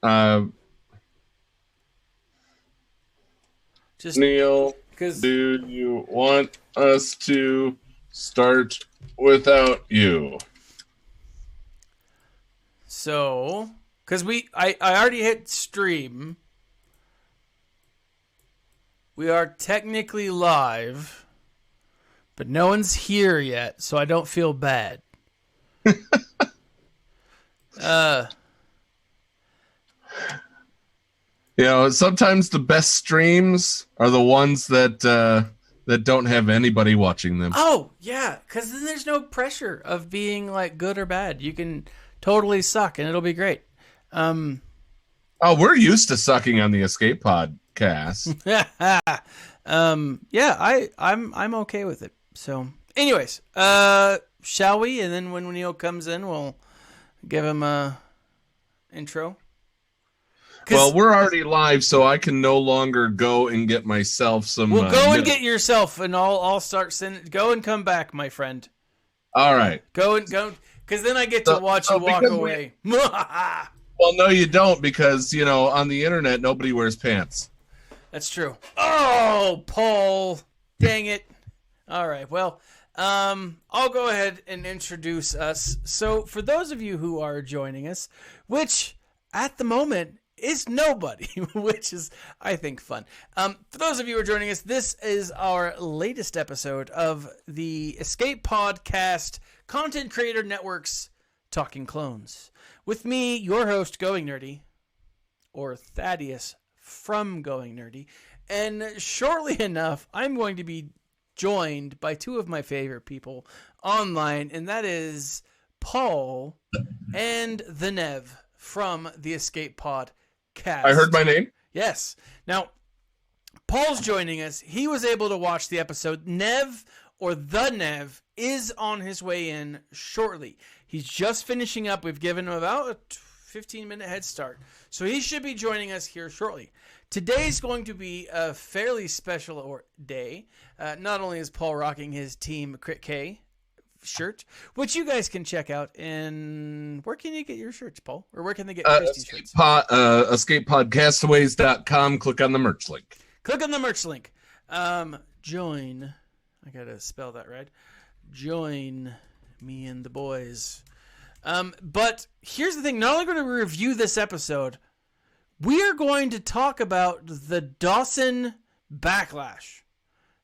Uh, Just Neil, because. do you want us to start without you? So, because I already hit stream. We are technically live, but no one's here yet, so I don't feel bad. Uh, Sometimes the best streams are the ones that don't have anybody watching them. oh yeah, because then there's no pressure of being like good or bad. You can totally suck, and it'll be great. Um, Oh, we're used to sucking on the Escape Podcast. yeah, I'm okay with it. So, anyways, shall we? And then when Neil comes in, we'll give him a intro. Well, Cause we're already live, so I can no longer go and get myself some we'll go and milk. get yourself, and I'll start sending. Go and come back, my friend. All right. Go and go, because then I get to watch you walk because away. well, no, you don't, because on the internet nobody wears pants. That's true. Oh, Paul, dang it. All right, well, I'll go ahead and introduce us. So, for those of you who are joining us, which at the moment is nobody, which is, I think, fun. For those of you who are joining us, this is our latest episode of the Escape Podcast Content Creator Network's Talking Clones. With me, your host, Going Nerdy, or Thaddeus from Going Nerdy. And shortly enough, I'm going to be joined by two of my favorite people online, and that is Paul and the Nev from the Escape Pod Cast. I heard my name. Yes. Now, Paul's joining us. He was able to watch the episode. Nev, or the Nev, is on his way in shortly. He's just finishing up. We've given him about a 15-minute head start. So he should be joining us here shortly. Today's going to be a fairly special day. Not only is Paul rocking his Team Crit K shirt, which you guys can check out in... Where can you get your shirts, Paul? Or where can they get Christy's shirts? EscapePodcastaways.com. Click on the merch link. Click on the merch link. Join... I gotta spell that right. Join me and the boys. But here's the thing. Not only going to review this episode, we are going to talk about the Dawson backlash.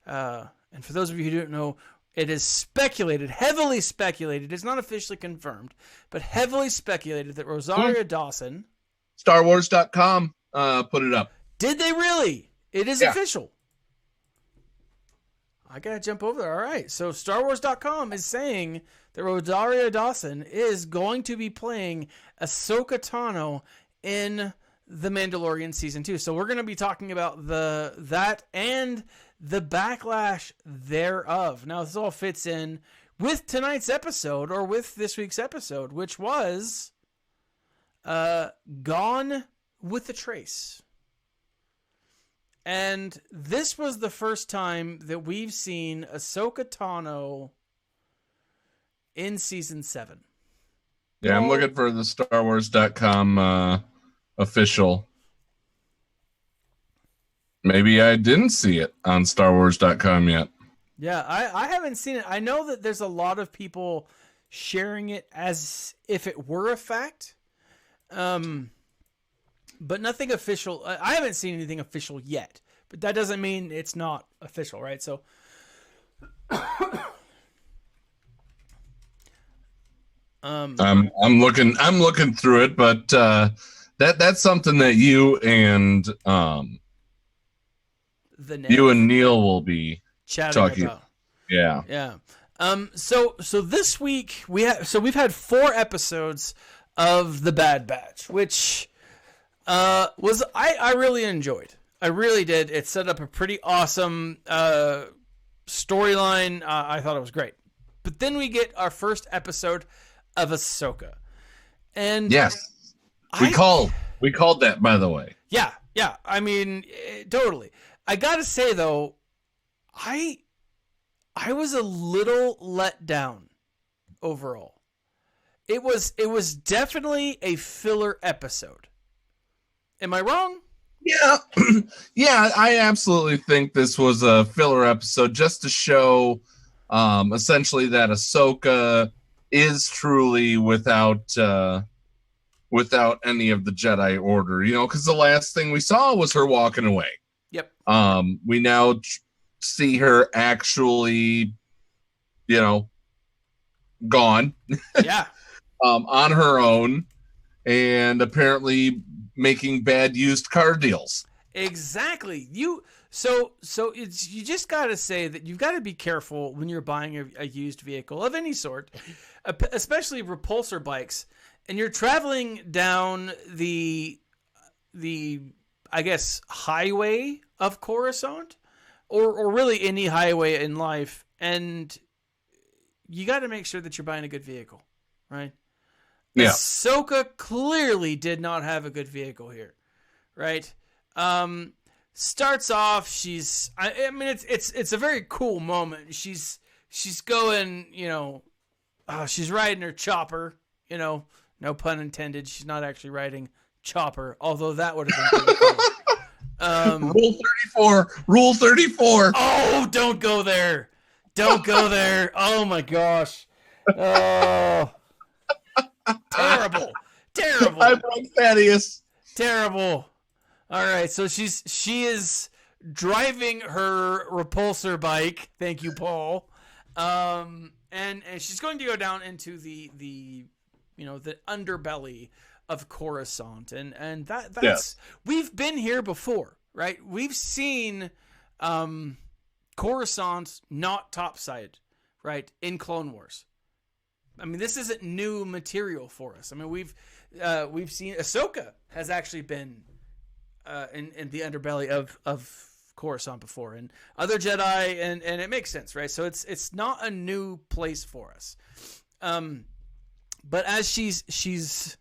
And for those of you who don't know, it is speculated, heavily speculated. It's not officially confirmed, but heavily speculated that Rosario Dawson... StarWars.com put it up. Did they really? It is official. I gotta jump over there. All right. So StarWars.com is saying that Rosario Dawson is going to be playing Ahsoka Tano in The Mandalorian Season 2. So we're going to be talking about that and the backlash thereof. Now, this all fits in with tonight's episode, or with this week's episode, which was Gone with a Trace. And this was the first time that we've seen Ahsoka Tano in Season 7. Yeah, I'm looking for the StarWars.com official. Maybe I didn't see it on StarWars.com yet. Yeah, I haven't seen it. I know that there's a lot of people sharing it as if it were a fact. But nothing official. I haven't seen anything official yet, but that doesn't mean it's not official, right? So, I'm looking through it, but that's something that you and Neil will be chatting about. Yeah. Yeah. So this week we've had 4 episodes of The Bad Batch, which was I really enjoyed. I really did. It set up a pretty awesome storyline. I thought it was great. But then we get our first episode of Ahsoka. And yes, we called that, by the way. Yeah. I mean, totally. I gotta say though, I was a little let down overall. It was definitely a filler episode. Am I wrong? Yeah, yeah, I absolutely think this was a filler episode just to show, essentially that Ahsoka is truly without any of the Jedi Order. You know, because the last thing we saw was her walking away. Yep. We now see her actually, you know, gone. Yeah. On her own, and apparently making bad used car deals. Exactly. So it's you just got to say that you've got to be careful when you're buying a used vehicle of any sort, especially repulsor bikes, and you're traveling down the I guess highway of Coruscant, or really any highway in life, and you got to make sure that you're buying a good vehicle, right? Yeah. Ahsoka clearly did not have a good vehicle here, right? Starts off, I mean, it's a very cool moment. She's going, she's riding her chopper, no pun intended. She's not actually riding chopper, although that would have been pretty cool. Rule 34. Oh, don't go there. Don't go there. Oh my gosh. Oh. Terrible. I'm like Thaddeus. Terrible. All right, so she is driving her repulsor bike. Thank you, Paul. And she's going to go down into the underbelly of Coruscant, and that's we've been here before, right? We've seen Coruscant not topside, right, in Clone Wars. I mean, this isn't new material for us. I mean, we've seen Ahsoka has actually been in the underbelly of Coruscant before, and other Jedi, and it makes sense, right? So it's not a new place for us. But as she's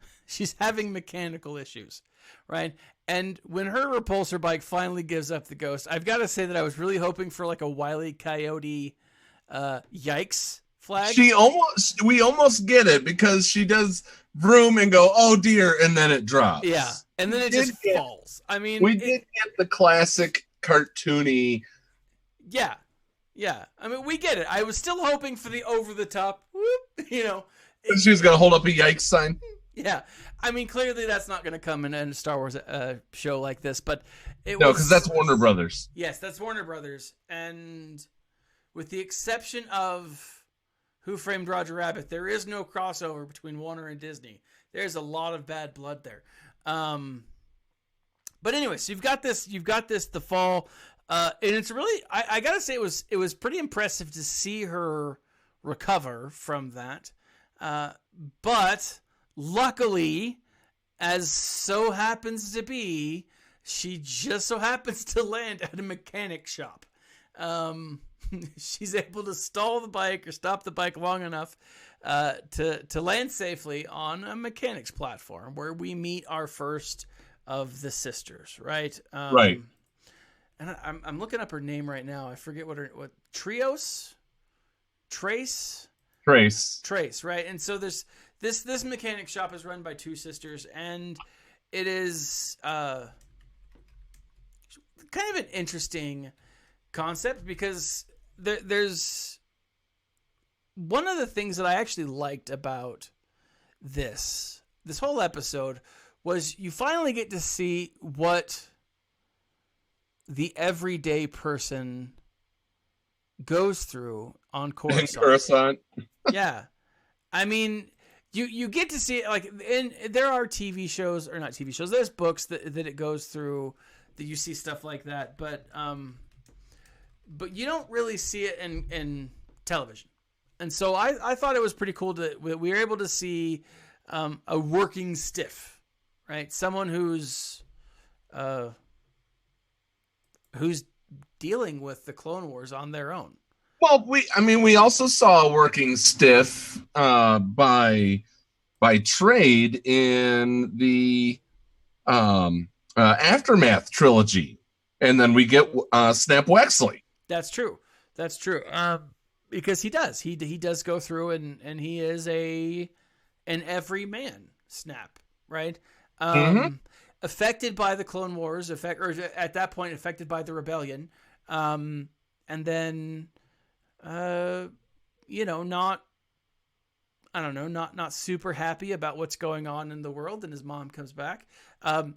having mechanical issues, right? And when her repulsor bike finally gives up the ghost, I've got to say that I was really hoping for like a Wile E. Coyote, yikes flag. We almost get it because she does vroom and go, oh dear, and then it drops. Yeah, and then it just falls. I mean, we did get the classic cartoony. Yeah. I mean, we get it. I was still hoping for the over the top, whoop, She was gonna hold up a yikes sign. Yeah, I mean, clearly that's not going to come in a Star Wars show like this, but no, because that's Warner Brothers. Yes, that's Warner Brothers, and with the exception of Who Framed Roger Rabbit, there is no crossover between Warner and Disney. There's a lot of bad blood there. But anyway, so you've got this the fall, and it's really I gotta say it was pretty impressive to see her recover from that, but luckily, as so happens to be, she just so happens to land at a mechanic shop. She's able to stall the bike or stop the bike long enough to land safely on a mechanic's platform where we meet our first of the sisters, right? Right. And I'm looking up her name right now. I forget what Trace, right? And so there's this mechanic shop is run by two sisters, and it is kind of an interesting concept because there's one of the things that I actually liked about this whole episode was you finally get to see what the everyday person goes through on Coruscant. Yeah. I mean, you get to see it, like, there are TV shows, or not TV shows, there's books that it goes through, that you see stuff like that, but you don't really see it in television. And so I thought it was pretty cool that we were able to see a working stiff, right? Someone who's dealing with the Clone Wars on their own. Well, we also saw a working stiff by trade in the Aftermath trilogy, and then we get Snap Wexley. That's true. Because he does go through and he is an everyman Snap, right? affected by the Clone Wars, or at that point affected by the rebellion, and then, not super happy about what's going on in the world, and his mom comes back.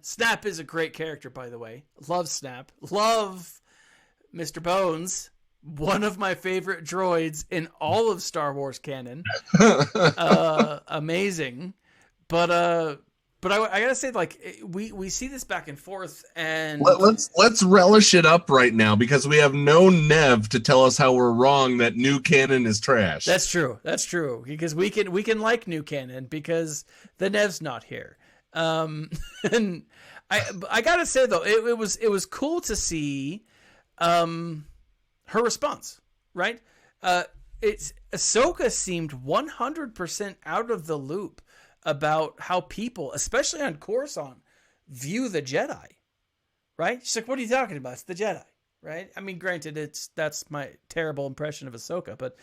Snap is a great character, by the way. Love Snap. Love Mr. Bones. One of my favorite droids in all of Star Wars canon. Amazing. But I gotta say, like, we see this back and forth, and let's relish it up right now, because we have no Nev to tell us how we're wrong that new canon is trash. That's true. Because we can like new canon because the Nev's not here. And I gotta say though, it was cool to see her response, right? Ahsoka seemed 100% out of the loop about how people, especially on Coruscant, view the Jedi, right? She's like, what are you talking about? It's the Jedi, right? I mean, granted, that's my terrible impression of Ahsoka, but,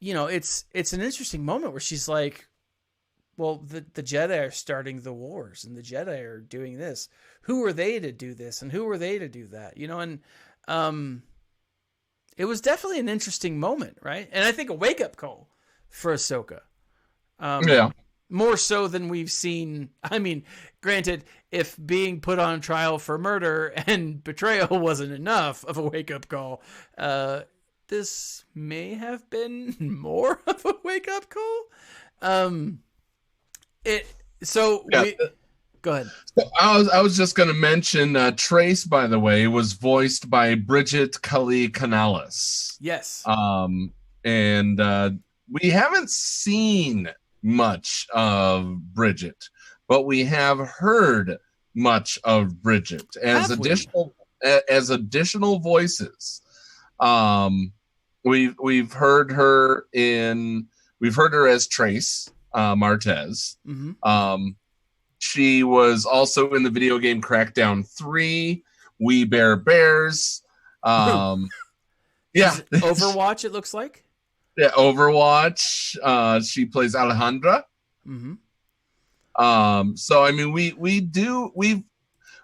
it's an interesting moment where she's like, well, the Jedi are starting the wars, and the Jedi are doing this. Who are they to do this, and who are they to do that? And it was definitely an interesting moment, right? And I think a wake-up call for Ahsoka. More so than we've seen. I mean, granted, if being put on trial for murder and betrayal wasn't enough of a wake-up call, this may have been more of a wake-up call. Go ahead. I was just going to mention Trace, by the way, was voiced by Bridget Cully Canales. Yes. And we haven't seen much of Bridget, but we have heard much of Bridget as additional voices. We've heard her as Trace Martez. Mm-hmm. She was also in the video game Crackdown 3, We Bear Bears. Yeah. Overwatch, it looks like. Yeah, Overwatch. She plays Alejandra. Mm-hmm. So I mean,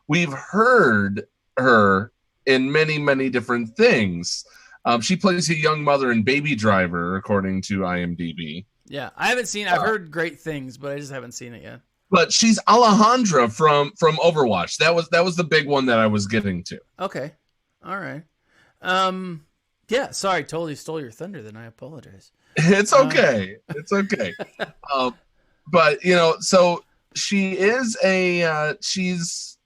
we've heard her in many different things. She plays a young mother in Baby Driver, according to IMDb. Yeah, I haven't seen. I've heard great things, but I just haven't seen it yet. But she's Alejandra from Overwatch. That was the big one that I was getting to. Okay, all right. Yeah, sorry, totally stole your thunder. Then I apologize. It's okay. It's okay. But so she is she's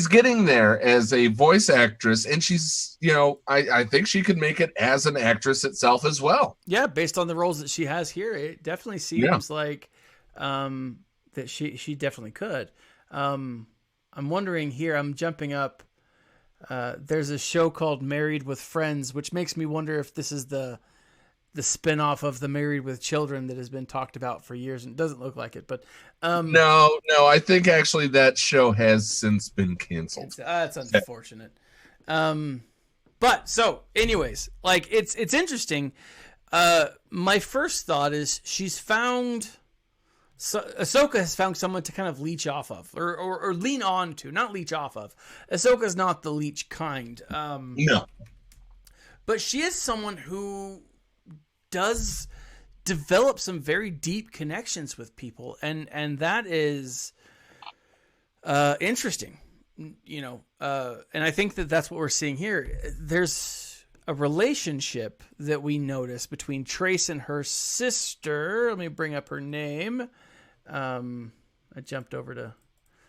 getting there as a voice actress, and she's I think she could make it as an actress itself as well. Yeah, based on the roles that she has here, it definitely seems like that she definitely could. I'm wondering here. I'm jumping up. There's a show called Married with Friends, which makes me wonder if this is the spinoff of the Married with Children that has been talked about for years, and it doesn't look like it. But no, I think actually that show has since been canceled. That's unfortunate. But so, anyways, like it's interesting. My first thought is Ahsoka has found someone to kind of leech off of, or lean on to, not leech off of. Ahsoka's not the leech kind. No. But she is someone who does develop some very deep connections with people, and that is interesting. And I think that's what we're seeing here. There's a relationship that we notice between Trace and her sister. Let me bring up her name. I jumped over to...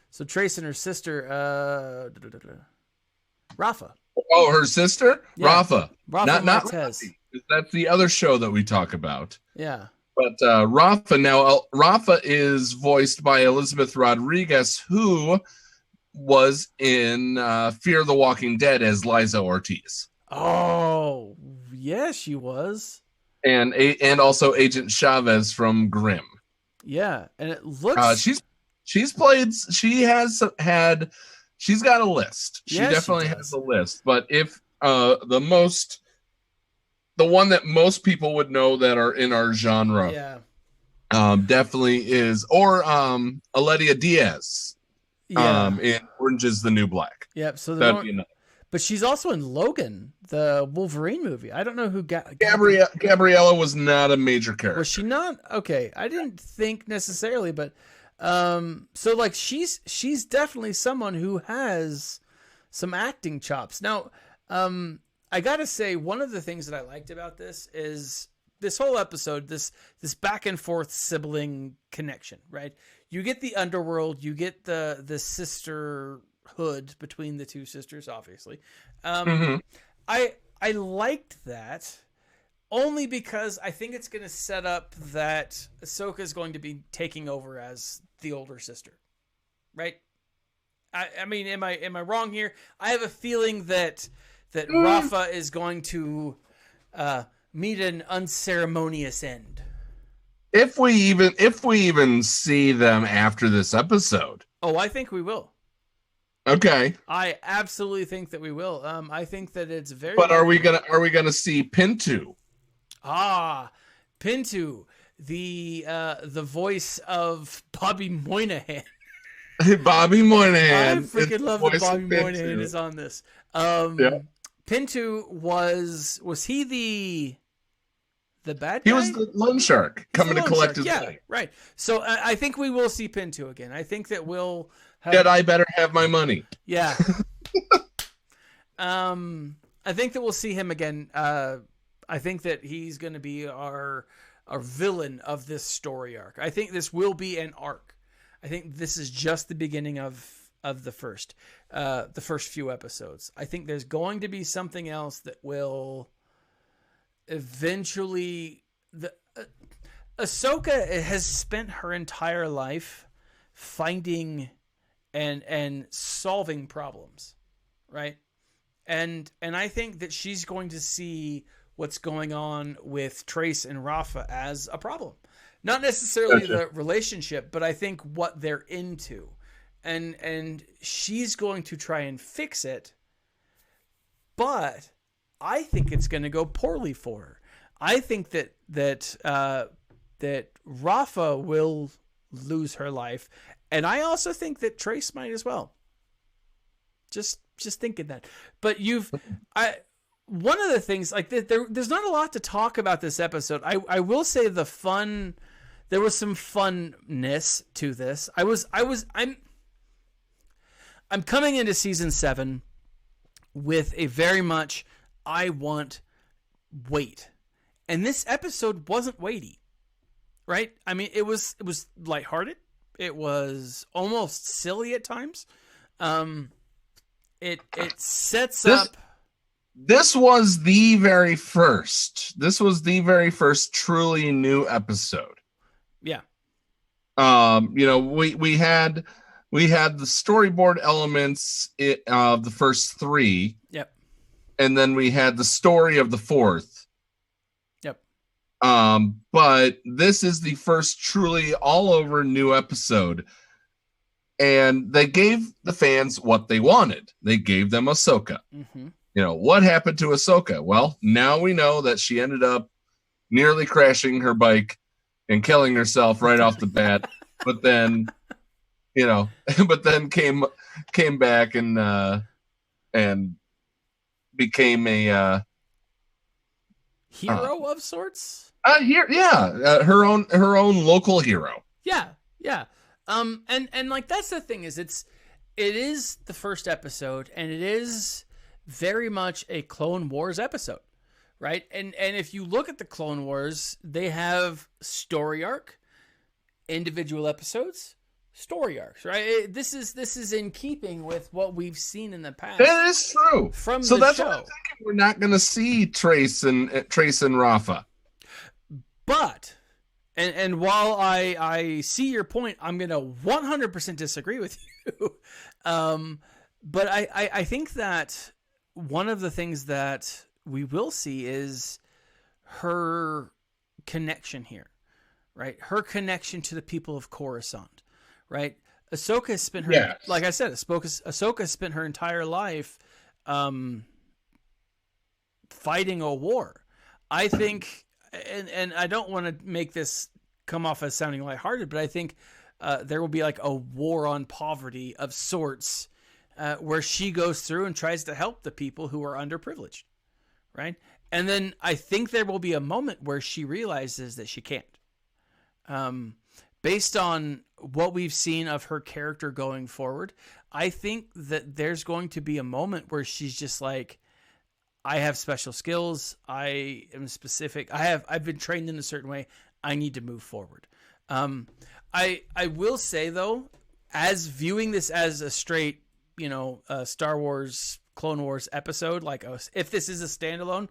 So Trace and her sister, Rafa. Oh, her sister? Yeah. Rafa. Not Rafi. That's the other show that we talk about. Yeah. But Rafa is voiced by Elizabeth Rodriguez, who was in Fear the Walking Dead as Liza Ortiz. Oh, yeah, she was. And also Agent Chavez from Grimm. Yeah, and it looks... she's got a list. She definitely has a list. But if the one that most people would know that are in our genre, Definitely is, or Aledia Diaz. Yeah. In Orange is the New Black. Yep. So That'd be enough. but she's also in Logan, the Wolverine movie. I don't know who Gabriella was not a major character. Was she not? Okay, I didn't think necessarily, but so like she's definitely someone who has some acting chops. Now, I gotta say, one of the things that I liked about this is this whole episode, this back and forth sibling connection, right? You get the underworld, you get the sisterhood between the two sisters, obviously. I liked that only because I think it's going to set up that Ahsoka is going to be taking over as the older sister, right? I mean, am I wrong here? I have a feeling that Rafa is going to meet an unceremonious end. If we even see them after this episode. Oh, I think we will. Okay. I absolutely think that we will. I think that it's very. But are we gonna see Pintu? Pintu, the voice of Bobby Moynihan. Bobby Moynihan. I freaking love that Bobby Moynihan is on this. Yeah. Pintu was he the bad guy? He was the loan shark coming to collect his money. Right. So I think we will see Pintu again. I think that we'll have... Jedi better have my money. Yeah. I think that we'll see him again. I think that he's going to be our villain of this story arc. I think this will be an arc. I think this is just the beginning of the first few episodes. I think there's going to be something else that will eventually... Ahsoka has spent her entire life finding and solving problems, right? And I think that she's going to see what's going on with Trace and Rafa as a problem. Not necessarily the relationship, but I think what they're into. And she's going to try and fix it, but I think it's going to go poorly for her. I think that Rafa will lose her life, and I also think that Trace might as well. Just thinking that. But one of the things, like, there's not a lot to talk about this episode. I will say there was some funness to this. I'm coming into season 7 with a very much I want weight. And this episode wasn't weighty. Right? I mean, it was lighthearted. It was almost silly at times. It sets up. This was the very first. This was the very first truly new episode. Yeah. We had the storyboard elements of the first 3. Yep. And then we had the story of the 4th. Yep. But this is the first truly all over new episode. And they gave the fans what they wanted. They gave them Ahsoka. Mm-hmm. What happened to Ahsoka? Well, now we know that she ended up nearly crashing her bike and killing herself right off the bat. But then, came back and became a hero of sorts. Her own local hero. Yeah. And like, that's the thing is it is the first episode, and it is very much a Clone Wars episode, right? And if you look at the Clone Wars, they have story arc, individual episodes, story arcs, right? This is in keeping with what we've seen in the past. That is true. So that's why I'm thinking we're not going to see Trace and Rafa. But and while I see your point, I'm going to 100% disagree with you. But I think that one of the things that we will see is her connection here, right? Her connection to the people of Coruscant, right? Ahsoka spent her, like I said, Ahsoka spent her entire life fighting a war. I think, and I don't want to make this come off as sounding lighthearted, but I think there will be like a war on poverty of sorts, where she goes through and tries to help the people who are underprivileged, right? And then I think there will be a moment where she realizes that she can't. Based on what we've seen of her character going forward, I think that there's going to be a moment where she's just like, I have special skills. I am specific. I've been trained in a certain way. I need to move forward. I will say though, as viewing this as a straight, Star Wars Clone Wars episode, like if this is a standalone,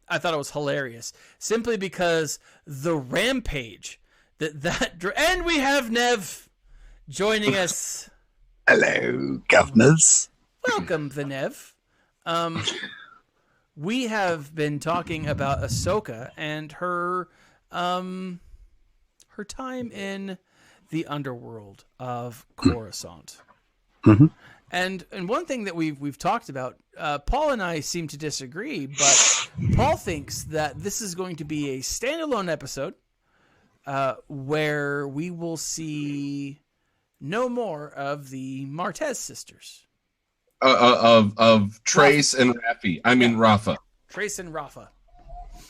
I thought it was hilarious simply because the rampage and we have Nev joining us. Hello, governors. Welcome, the Nev. We have been talking about Ahsoka and her time in the underworld of Coruscant. Mm-hmm. And one thing that we've talked about, Paul and I seem to disagree, but Paul thinks that this is going to be a standalone episode where we will see no more of the Martez sisters. Of Trace and Raffi. I mean, Rafa. Trace and Rafa.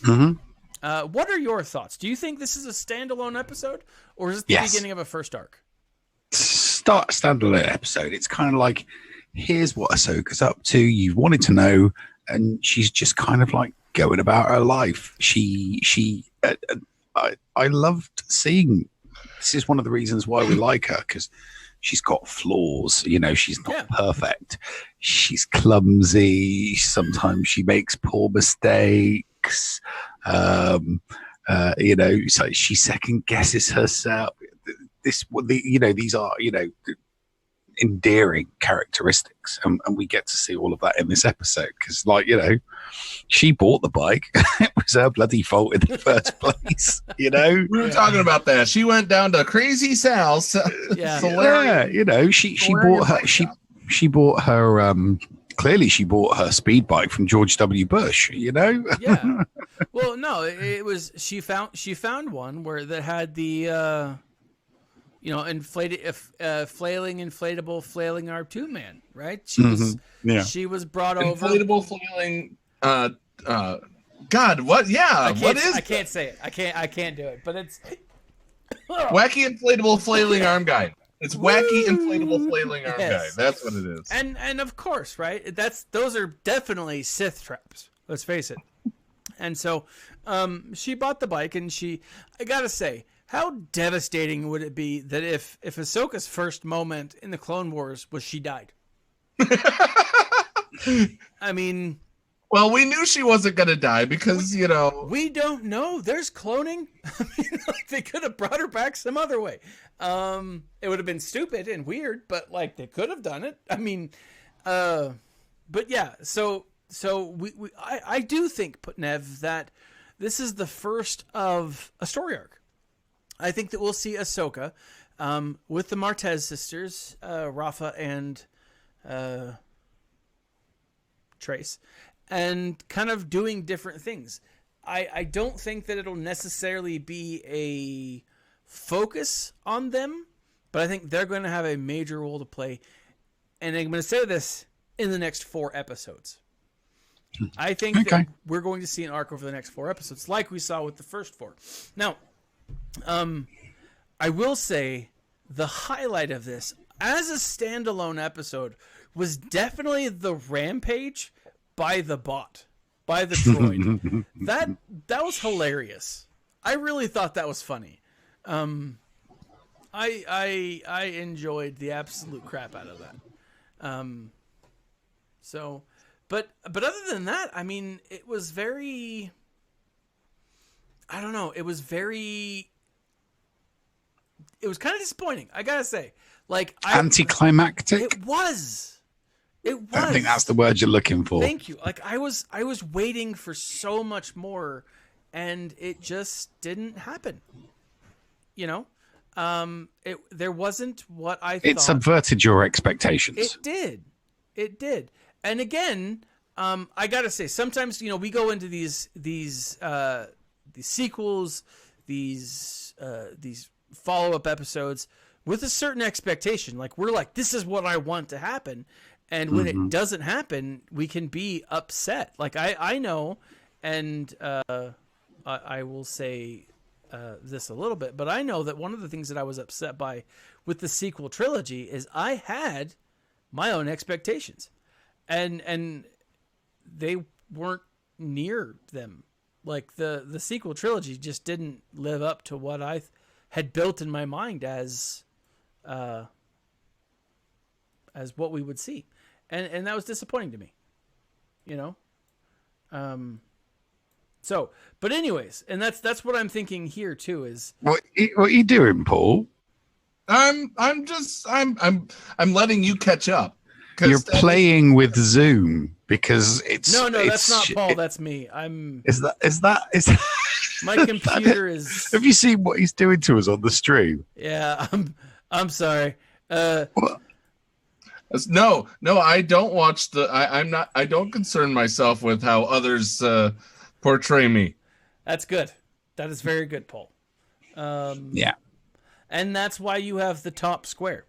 Mm-hmm. What are your thoughts? Do you think this is a standalone episode, or is it the beginning of a first arc? Standalone episode. It's kind of like, here's what Ahsoka's up to. You wanted to know, and she's just kind of like going about her life. I loved seeing. This is one of the reasons why we like her, because she's got flaws. She's not perfect. She's clumsy. Sometimes she makes poor mistakes. So she second guesses herself. These are endearing characteristics, and we get to see all of that in this episode because, she bought the bike. It was her bloody fault in the first place. We were talking about that. She went down to Crazy Sal's. She bought her. Clearly, she bought her speed bike from George W. Bush. Yeah. Well, no, it was she found one where that had the. Flailing R2 man, right? She was brought over. Inflatable flailing. God, what? Yeah, what is? I can't say it. I can't do it. But it's wacky inflatable flailing arm guy. It's wacky inflatable flailing arm guy. That's what it is. And of course, right? Those are definitely Sith traps. Let's face it. And so, she bought the bike, and I gotta say, how devastating would it be that if Ahsoka's first moment in the Clone Wars was she died? I mean... Well, we knew she wasn't going to die because, We don't know. There's cloning. I mean, they could have brought her back some other way. It would have been stupid and weird, but, they could have done it. I mean, but yeah, so I do think, Nev, that this is the first of a story arc. I think that we'll see Ahsoka with the Martez sisters, Rafa and Trace, and kind of doing different things. I don't think that it'll necessarily be a focus on them, but I think they're going to have a major role to play. And I'm going to say this in the next 4 episodes. I think that we're going to see an arc over the next 4 episodes, like we saw with the first 4. Now, I will say the highlight of this as a standalone episode was definitely the rampage by the bot, by the droid. that was hilarious. I really thought that was funny. I enjoyed the absolute crap out of that. But other than that, I mean, it was very, I don't know. It was kind of disappointing. I gotta say, anticlimactic. It was. I don't think that's the word you're looking for. Thank you. I was waiting for so much more, and it just didn't happen. There wasn't what I thought. It subverted your expectations. It did. And again, I gotta say, sometimes we go into these sequels, these follow-up episodes with a certain expectation. Like, we're like, this is what I want to happen. And when it doesn't happen, we can be upset. Like, I know, and I will say this a little bit, but I know that one of the things that I was upset by with the sequel trilogy is I had my own expectations, and they weren't near them. Like, the sequel trilogy just didn't live up to what I had built in my mind as what we would see. And that was disappointing to me, you know? So, but anyways, and that's what I'm thinking here too is what are you doing, Paul? I'm letting you catch up. You're playing with Zoom because it's no, it's, that's not Paul. That's me. Is my computer is. Have you seen what he's doing to us on the stream? Yeah, I'm sorry. What? No, I don't watch I don't concern myself with how others portray me. That's good. That is very good, Paul. Yeah. And that's why you have the top square.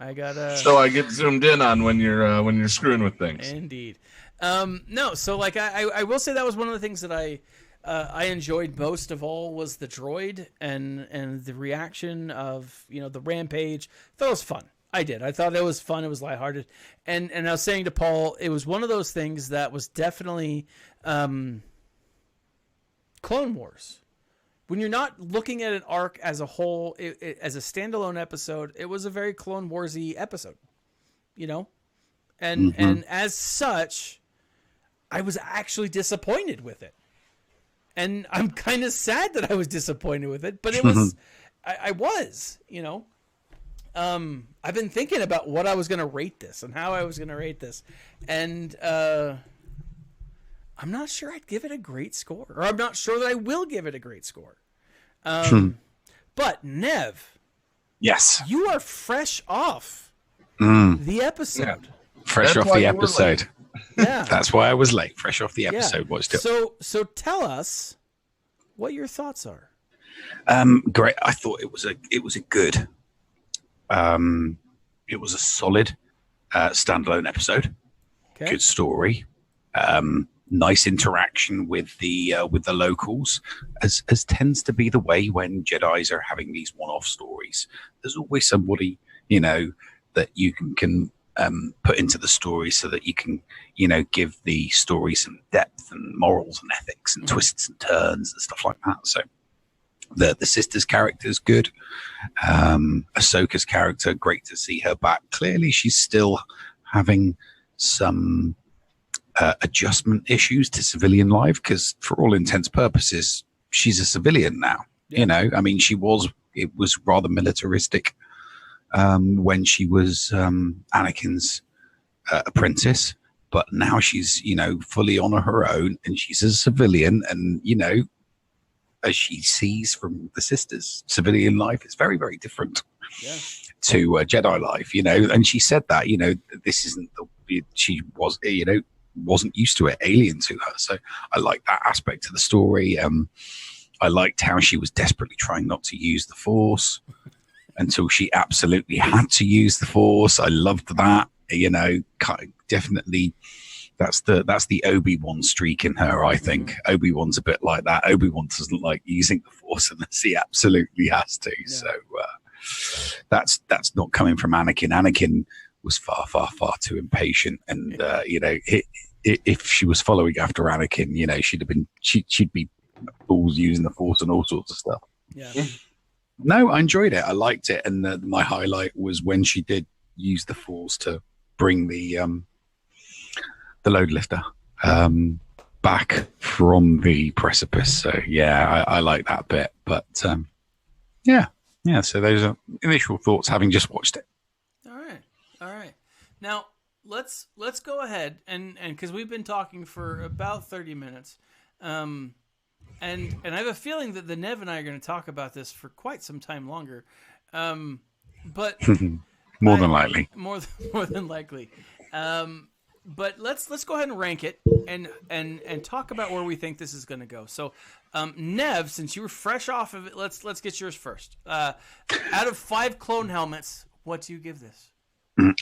I gotta. So I get zoomed in on when you're screwing with things. Indeed. No, so like I will say that was one of the things that I enjoyed most of all was the droid and the reaction of, you know, the rampage. That was fun. I did. I thought it was fun. It was lighthearted. And I was saying to Paul, it was one of those things that was definitely Clone Wars. When you're not looking at an arc as a whole, as a standalone episode, it was a very Clone Wars-y episode, you know? And as such, I was actually disappointed with it. And I'm kind of sad that I was disappointed with it, but it was, I was, you know? I've been thinking about what I was going to rate this and how I was going to rate this. And I'm not sure I'd give it a great score, or I'm not sure that I will give it a great score. But Nev, yes, you are fresh off the episode. Yeah. Fresh off the episode. Yeah, that's why I was late. Fresh off the episode. Yeah. Was still. So tell us what your thoughts are. Great. I thought it was a good. It was a solid standalone episode. Okay. Good story. Nice interaction with the locals, as tends to be the way when Jedis are having these one-off stories. There's always somebody, you know, that you can put into the story so that you can, you know, give the story some depth and morals and ethics and twists and turns and stuff like that. So the sister's character is good. Ahsoka's character, great to see her back. Clearly, she's still having some adjustment issues to civilian life because, for all intents and purposes, she's a civilian now. Yeah. You know, I mean, it was rather militaristic when she was Anakin's apprentice, but now she's, you know, fully on her own and she's a civilian, and, you know, as she sees from the sisters, civilian life is very, very different to Jedi life, you know. And she said that, you know, this isn't she was, you know, wasn't used to it, alien to her. So I like that aspect of the story. I liked how she was desperately trying not to use the Force until she absolutely had to use the Force. I loved that, you know. Definitely that's the Obi-Wan streak in her, I think. Obi-Wan's a bit like that. Obi-Wan doesn't like using the Force unless he absolutely has to. Yeah. So that's not coming from Anakin. Anakin was far, far, far too impatient, and you know, if she was following after Anakin, you know, she'd be fools using the Force and all sorts of stuff. Yeah. No, I enjoyed it. I liked it, and my highlight was when she did use the Force to bring the load lifter back from the precipice. So yeah, I like that bit. But yeah. So those are initial thoughts, having just watched it. All right. Now let's go ahead and because we've been talking for about 30 minutes, and I have a feeling that the Nev and I are going to talk about this for quite some time longer, but more than likely. More than likely. but let's go ahead and rank it and talk about where we think this is going to go. So, Nev, since you were fresh off of it, let's get yours first. Out of 5 clone helmets, what do you give this?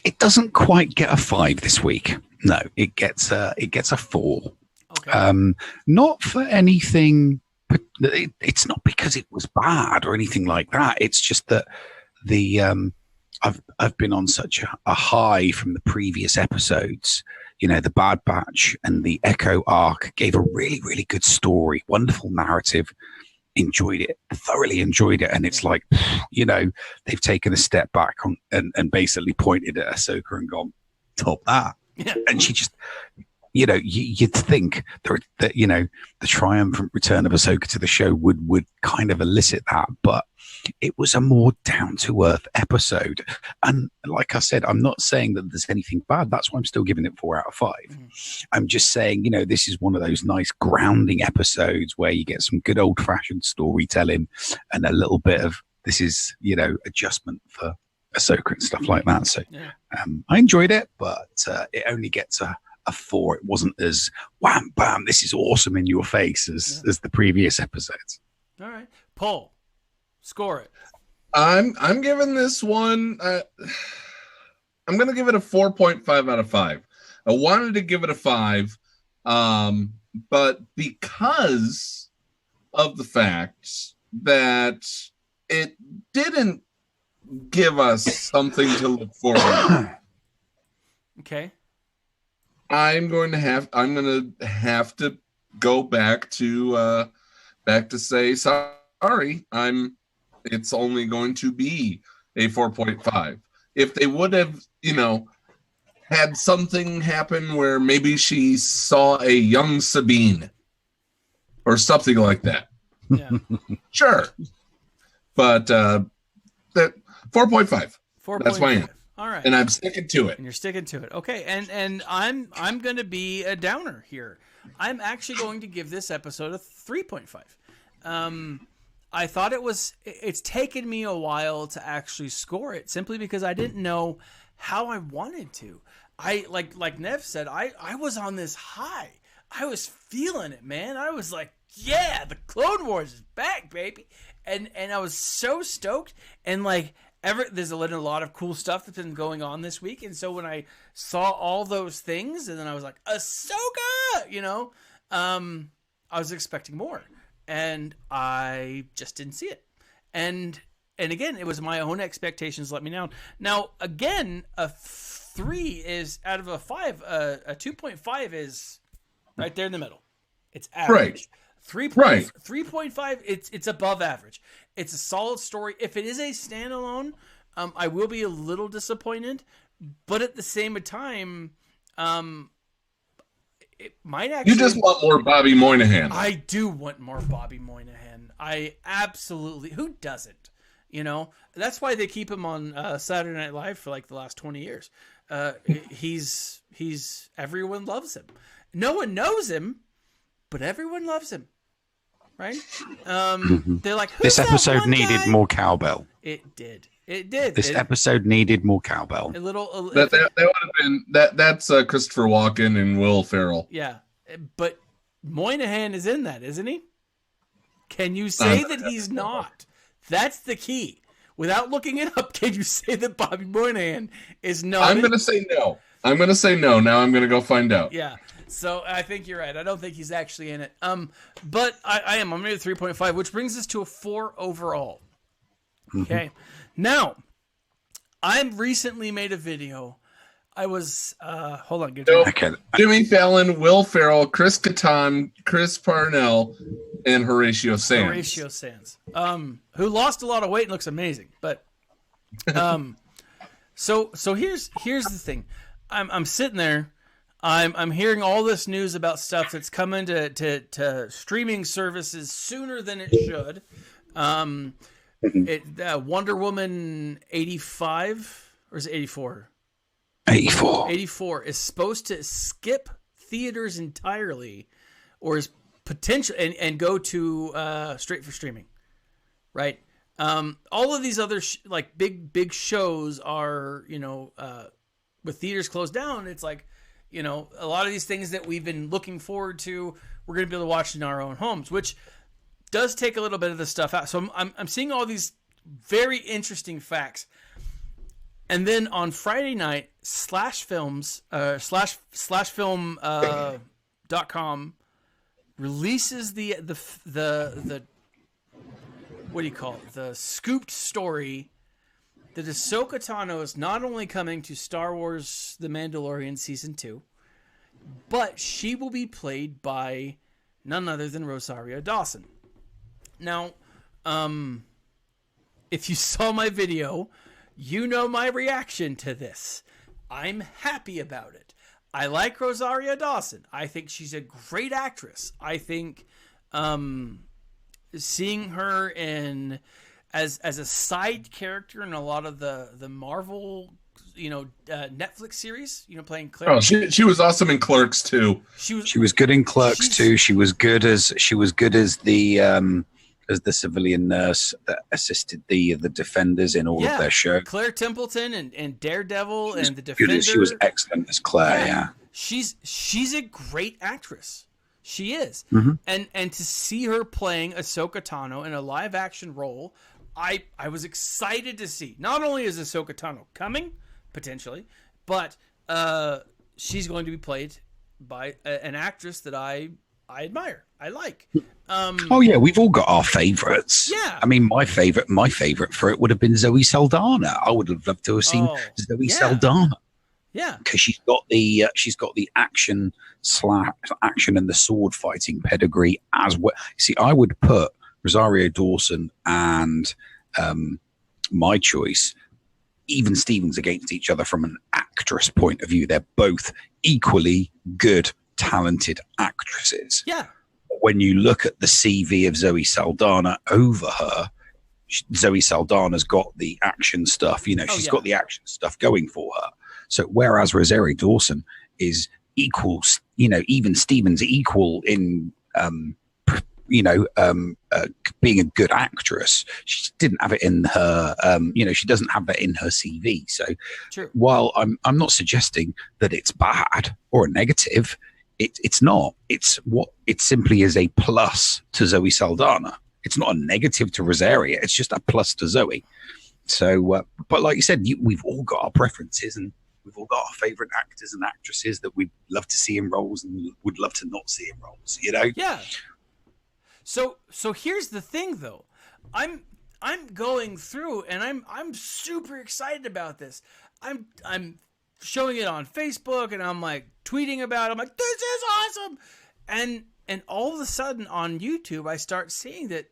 It doesn't quite get a 5 this week. No, it gets a 4. Okay. Not for anything. It's not because it was bad or anything like that. It's just that I've been on such a high from the previous episodes. You know, the Bad Batch and the Echo arc gave a really, really good story, wonderful narrative. Thoroughly enjoyed it. And it's like, you know, they've taken a step back and basically pointed at Ahsoka and gone, top that. Yeah. And she just, you know, you'd think that, you know, the triumphant return of Ahsoka to the show would kind of elicit that. But it was a more down-to-earth episode. And like I said, I'm not saying that there's anything bad. That's why I'm still giving it 4 out of 5. I'm just saying, you know, this is one of those nice grounding episodes where you get some good old-fashioned storytelling and a little bit of, this is, you know, adjustment for Ahsoka and stuff like that. So I enjoyed it, but it only gets a 4. It wasn't as wham, bam, this is awesome in your face as the previous episodes. All right. Paul. Score it. I'm giving this one. I'm going to give it a 4.5 out of 5. I wanted to give it a 5, but because of the fact that it didn't give us something to look forward to. Okay. I'm going to have to go back to say sorry. It's only going to be a 4.5. If they would have, you know, had something happen where maybe she saw a young Sabine or something like that. Yeah. Sure. But that 4.5. That's my answer. All right. And I'm sticking to it. And you're sticking to it. Okay. And I'm going to be a downer here. I'm actually going to give this episode a 3.5. I thought it's taken me a while to actually score it simply because I didn't know how I wanted to. I like Nev said, I was on this high. I was feeling it, man. I was like, yeah, the Clone Wars is back, baby. And I was so stoked. And like there's a lot of cool stuff that's been going on this week. And so when I saw all those things and then I was like, Ahsoka, you know, I was expecting more. And I just didn't see it. And again, it was my own expectations let me down. Now, again, a 3 is out of a 5. A 2.5 is right there in the middle. It's average. Right. 3.5, it's above average. It's a solid story. If it is a standalone, I will be a little disappointed. But at the same time, it might actually. You just want more Bobby Moynihan. I do want more Bobby Moynihan. I absolutely. Who doesn't? You know, that's why they keep him on Saturday Night Live for like the last 20 years. He's everyone loves him. No one knows him, but everyone loves him. Right? They're like, this episode needed more cowbell. It did. It did. This episode needed more cowbell. A little. That would have been that. That's Christopher Walken and Will Ferrell. Yeah, but Moynihan is in that, isn't he? Can you say that he's not? That's the key. Without looking it up, can you say that Bobby Moynihan is not? I'm going to say no. I'm going to say no. Now I'm going to go find out. Yeah. So I think you're right. I don't think he's actually in it. But I am. I'm going to 3.5, which brings us to a 4 overall. Okay. Now, I recently made a video. I was hold on. Jimmy Fallon, Will Ferrell, Chris Kattan, Chris Parnell, and Horatio Sands. Horatio Sands, who lost a lot of weight and looks amazing. But so here's the thing. I'm sitting there. I'm hearing all this news about stuff that's coming to streaming services sooner than it should. Wonder Woman 85 or is it 84? 84 is supposed to skip theaters entirely, or is potential and go to straight for streaming, right? All of these other like big shows are, you know, with theaters closed down. It's like You know, a lot of these things that we've been looking forward to, we're going to be able to watch in our own homes, which does take a little bit of the stuff out. So I'm seeing all these very interesting facts. And then on Friday night, slashfilm.com releases the what do you call it? The scooped story that Ahsoka Tano is not only coming to Star Wars The Mandalorian Season 2, but she will be played by none other than Rosario Dawson. Now, if you saw my video, you know my reaction to this. I'm happy about it. I like Rosario Dawson. I think she's a great actress. I think seeing her in as a side character in a lot of the Marvel, Netflix series, playing Claire. Oh, she was awesome in Clerks too. She was good in Clerks too. She was good as the civilian nurse that assisted the Defenders in all of their shows. Claire Templeton and Daredevil and the Defender. She was excellent as Claire. Yeah. She's a great actress. She is. Mm-hmm. And to see her playing Ahsoka Tano in a live action role, I was excited to see. Not only is Ahsoka Tano coming potentially, but she's going to be played by an actress that I admire. I like. Oh yeah, we've all got our favorites. Yeah. I mean, my favorite for it would have been Zoe Saldana. I would have loved to have seen Zoe Saldana. Yeah, because she's got the action and the sword fighting pedigree as well. See, I would put Rosario Dawson and my choice, even Stevens, against each other from an actress point of view. They're both equally good, talented actresses. Yeah. When you look at the CV of Zoe Saldana over her, Zoe Saldana's got the action stuff. She's got the action stuff going for her. So whereas Rosario Dawson is equal, even Stevens equal in, being a good actress, she didn't have it in her, she doesn't have that in her CV. So True. While I'm not suggesting that it's bad or a negative, it's not. It simply is a plus to Zoe Saldana. It's not a negative to Rosario. It's just a plus to Zoe. So, but like you said, we've all got our preferences, and we've all got our favorite actors and actresses that we'd love to see in roles and would love to not see in roles. Yeah. So here's the thing, though. I'm going through, and I'm super excited about this. I'm showing it on Facebook, and I'm like tweeting about it. I'm like, this is awesome. And all of a sudden on YouTube, I start seeing that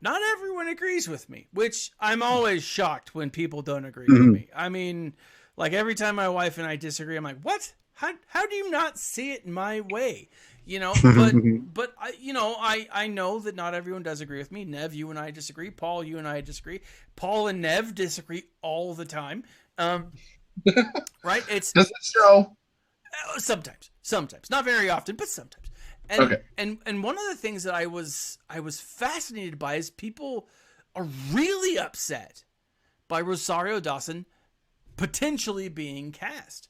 not everyone agrees with me, which I'm always shocked when people don't agree with me. I mean, like every time my wife and I disagree, I'm like, what? How do you not see it my way? But I know that not everyone does agree with me. Nev, you and I disagree. Paul, you and I disagree. Paul and Nev disagree all the time. Right? Does it show? Sometimes, not very often, but sometimes. And one of the things that I was fascinated by is people are really upset by Rosario Dawson potentially being cast.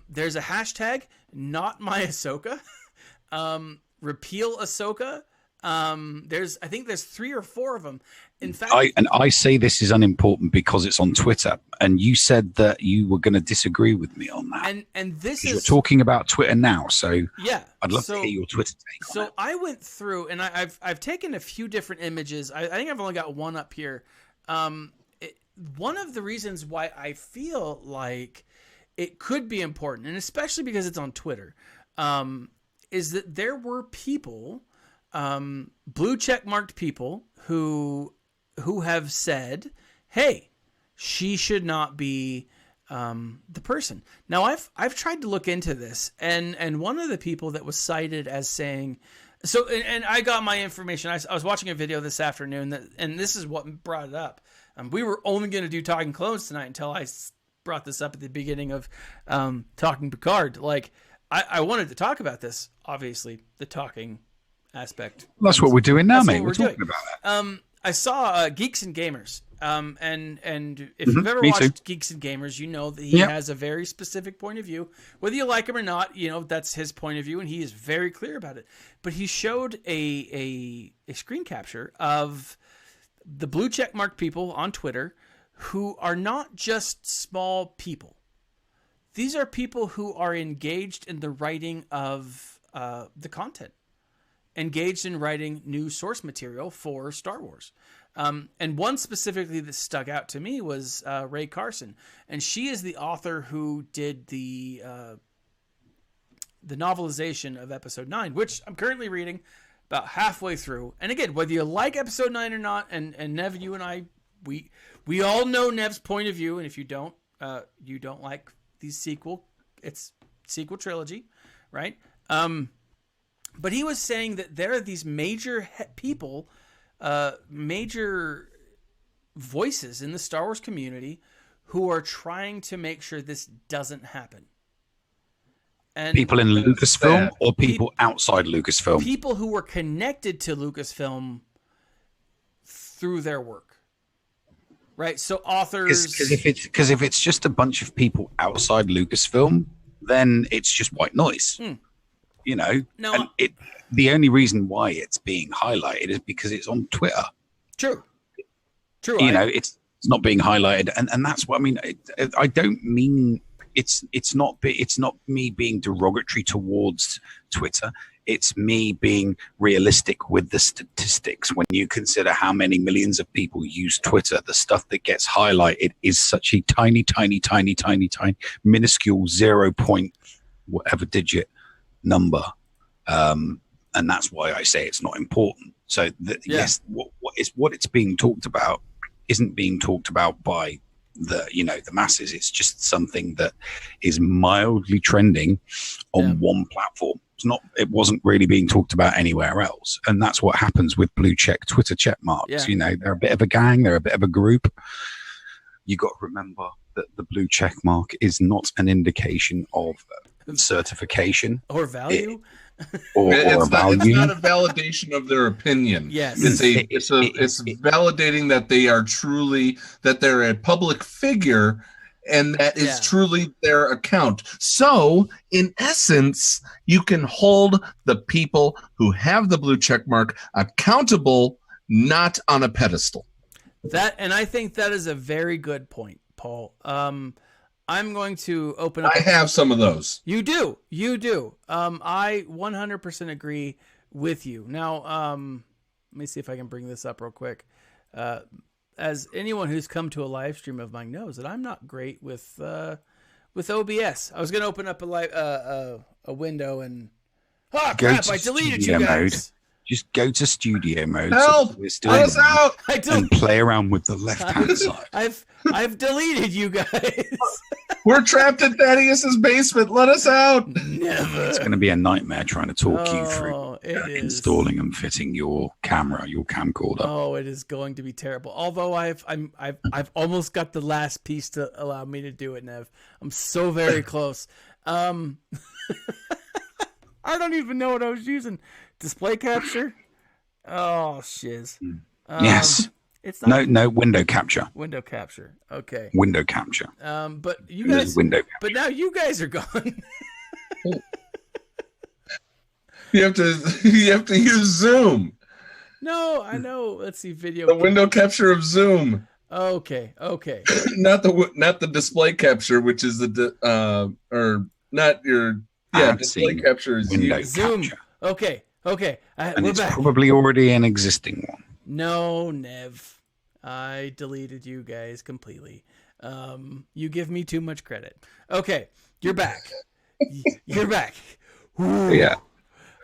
There's a hashtag, not my Ahsoka. Repeal Ahsoka. I think there's 3 or 4 of them. In fact, I say this is unimportant because it's on Twitter, and you said that you were going to disagree with me on that. And this is, you're talking about Twitter now, so yeah, I'd love to hear your Twitter take. So I went through, and I've taken a few different images. I think I've only got one up here. One of the reasons why I feel like it could be important, and especially because it's on Twitter, is that there were people, blue check marked people who have said, hey, she should not be the person. Now I've tried to look into this, and one of the people that was cited as saying, so, and I got my information. I was watching a video this afternoon and this is what brought it up. We were only going to do Talking Clones tonight until I brought this up at the beginning of Talking Picard. Like, I wanted to talk about this, obviously, the talking aspect. That's what we're doing now, mate. We're talking about it. I saw Geeks and Gamers And if you've ever watched Geeks and Gamers, you know that he has a very specific point of view. Whether you like him or not, you know, that's his point of view, and he is very clear about it. But he showed a screen capture of the blue check mark people on Twitter who are not just small people. These are people who are engaged in the writing of the content, engaged in writing new source material for Star Wars. And one specifically that stuck out to me was Ray Carson. And she is the author who did the novelization of Episode 9, which I'm currently reading about halfway through. And again, whether you like Episode 9 or not, and Nev, you and I, we all know Nev's point of view. And if you don't like these sequel trilogy, right? But he was saying that there are these major people, major voices in the Star Wars community who are trying to make sure this doesn't happen. And people in Lucasfilm or people outside Lucasfilm? People who were connected to Lucasfilm through their work. Right? So authors... Because if it's just a bunch of people outside Lucasfilm, then it's just white noise. You know? No, and the only reason why it's being highlighted is because it's on Twitter. True. You know, it's not being highlighted. And that's what I mean. I don't mean... It's not me being derogatory towards Twitter. It's me being realistic with the statistics. When you consider how many millions of people use Twitter, the stuff that gets highlighted is such a tiny, minuscule 0 point whatever digit number. And that's why I say it's not important. So yes, what it's being talked about isn't being talked about by the masses. It's just something that is mildly trending on one platform. It wasn't really being talked about anywhere else. And that's what happens with blue check Twitter check marks. You know, they're a bit of a gang, they're a bit of a group. You got to remember that the blue check mark is not an indication of certification or value. It's not a validation of their opinion. Yes, it's validating that they're a public figure, and that is truly their account. So, in essence, you can hold the people who have the blue check mark accountable, not on a pedestal. And I think that is a very good point, Paul. I'm going to open up. I have some of those. You do. I 100% agree with you. Now, let me see if I can bring this up real quick. As anyone who's come to a live stream of mine knows, that I'm not great with OBS. I was going to open up a window and crap! I deleted you guys. Mode. Just go to studio mode. Help! Let us out! And play around with the left-hand side. I've deleted you guys. We're trapped in Thaddeus's basement. Let us out. Never. It's going to be a nightmare trying to talk you through installing and fitting your camcorder. Oh, it is going to be terrible. Although I've almost got the last piece to allow me to do it, Nev. I'm so very close. I don't even know what I was using. Display capture? Oh, shiz. Yes. It's not no window capture. Window capture. Okay. Window capture. But you guys. But now you guys are gone. You have to use Zoom. No, I know. Let's see video. The window capture of Zoom. Okay. Not the display capture, which is display capture is window Zoom. Capture. Okay. And it's back. probably already an existing one. No, Nev. I deleted you guys completely. You give me too much credit. Okay, you're back. You're back. Ooh. Yeah.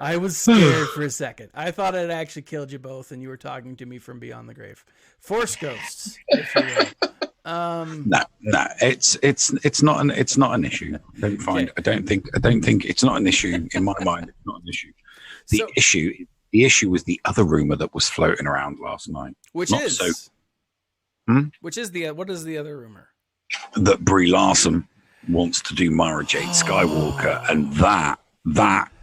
I was scared for a second. I thought I'd actually killed you both, and you were talking to me from beyond the grave. Force ghosts, if you will. No, it's not an issue. I don't think it's not an issue in my mind. It's not an issue. The issue was the other rumor that was floating around last night. What is the other rumor? That Brie Larson wants to do Mara Jade Skywalker, and that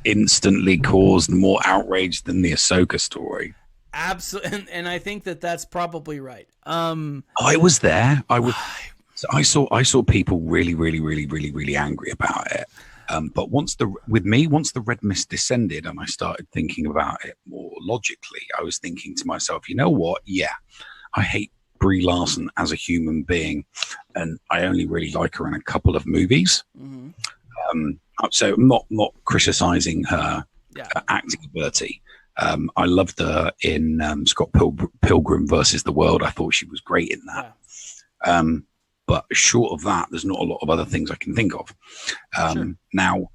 instantly caused more outrage than the Ahsoka story. absolutely, and I think that that's probably right. I was there. So I saw people really angry about it. But once the red mist descended and I started thinking about it more logically, I was thinking to myself, you know what? Yeah, I hate Brie Larson as a human being, and I only really like her in a couple of movies. Mm-hmm. So I'm not criticizing her acting ability. I loved her in Scott Pilgrim versus the World. I thought she was great in that. Yeah. But short of that, there's not a lot of other things I can think of. Sure. Now,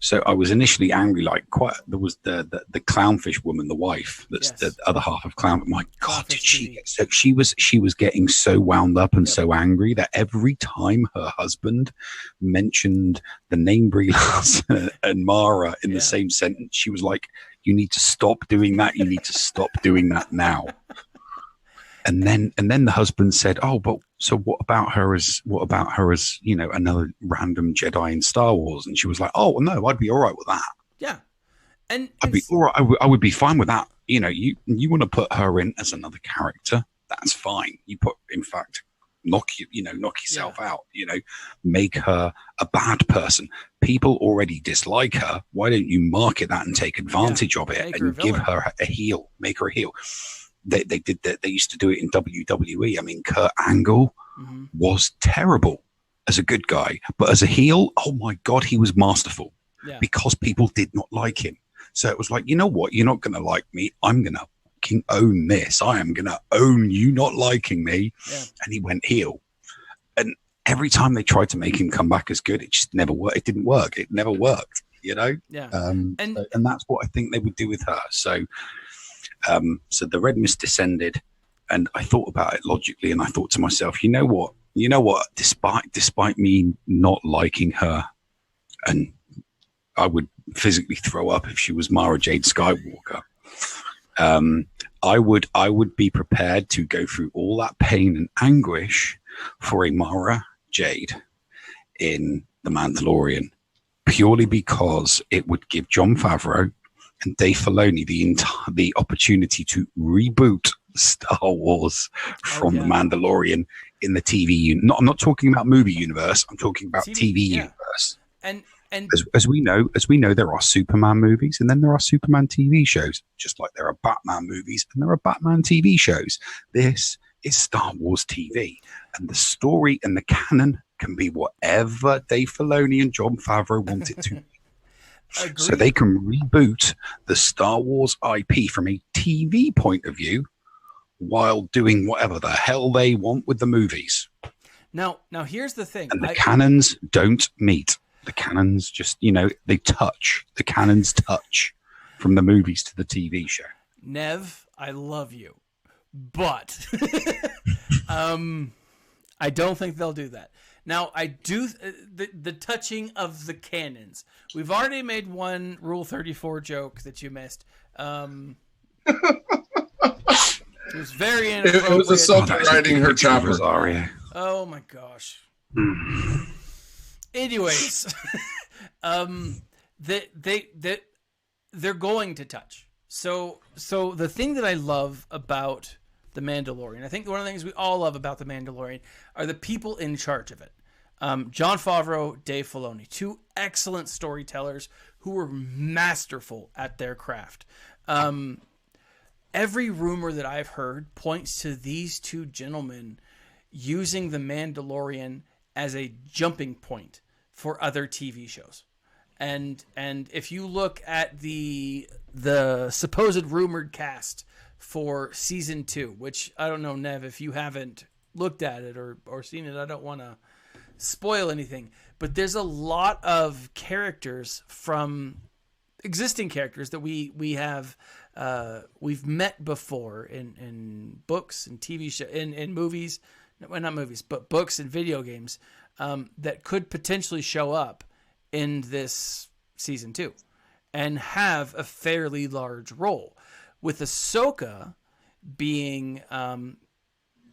so I was initially angry. There was the clownfish woman, the wife. That's the other half of clown. My God, did she get so? She was getting so wound up and so angry that every time her husband mentioned the name Brie Larson and Mara in the same sentence, she was like, "You need to stop doing that. You need to stop doing that now." And then the husband said, "Oh, but so what about her as another random Jedi in Star Wars?" And she was like, "Oh, no, I'd be all right with that." Yeah, and I'd be all right. I would be fine with that. You want to put her in as another character, that's fine. You put, in fact, knock yourself out. Make her a bad person. People already dislike her. Why don't you market that and take advantage of it and give her a heel? Make her a heel. They did that. They used to do it in WWE. I mean, Kurt Angle was terrible as a good guy, but as a heel, oh my God, he was masterful because people did not like him. So it was like, you know what? You're not going to like me. I'm going to fucking own this. I am going to own you not liking me. Yeah. And he went heel. And every time they tried to make him come back as good, it just never worked. It didn't work. It never worked, Yeah. And that's what I think they would do with her. So the red mist descended, and I thought about it logically, and I thought to myself, you know what? Despite me not liking her, and I would physically throw up if she was Mara Jade Skywalker. I would be prepared to go through all that pain and anguish for a Mara Jade in The Mandalorian, purely because it would give Jon Favreau and Dave Filoni the opportunity to reboot Star Wars from The Mandalorian in the TV I'm not talking about movie universe. I'm talking about TV universe. And as we know, there are Superman movies, and then there are Superman TV shows, just like there are Batman movies and there are Batman TV shows. This is Star Wars TV, and the story and the canon can be whatever Dave Filoni and Jon Favreau want it to be. Agreed. So they can reboot the Star Wars IP from a TV point of view while doing whatever the hell they want with the movies. Now here's the thing. And the canons don't meet. The canons just, they touch. The canons touch from the movies to the TV show. Nev, I love you. But I don't think they'll do that. Now, I do the touching of the cannons. We've already made one Rule 34 joke that you missed. It was very inappropriate. It was Ahsoka riding her chopper. Rosario. Oh my gosh. Anyways, they're going to touch. So the thing that I love about The Mandalorian, I think one of the things we all love about The Mandalorian are the people in charge of it. Jon Favreau, Dave Filoni, two excellent storytellers who were masterful at their craft. Every rumor that I've heard points to these two gentlemen using The Mandalorian as a jumping point for other TV shows. And if you look at the supposed rumored cast for season 2, which I don't know, Nev, if you haven't looked at it or seen it, I don't want to spoil anything, but there's a lot of characters from existing characters that we have we've met before in books and TV show in movies, well, not movies, but books and video games that could potentially show up in this season 2 and have a fairly large role, with Ahsoka being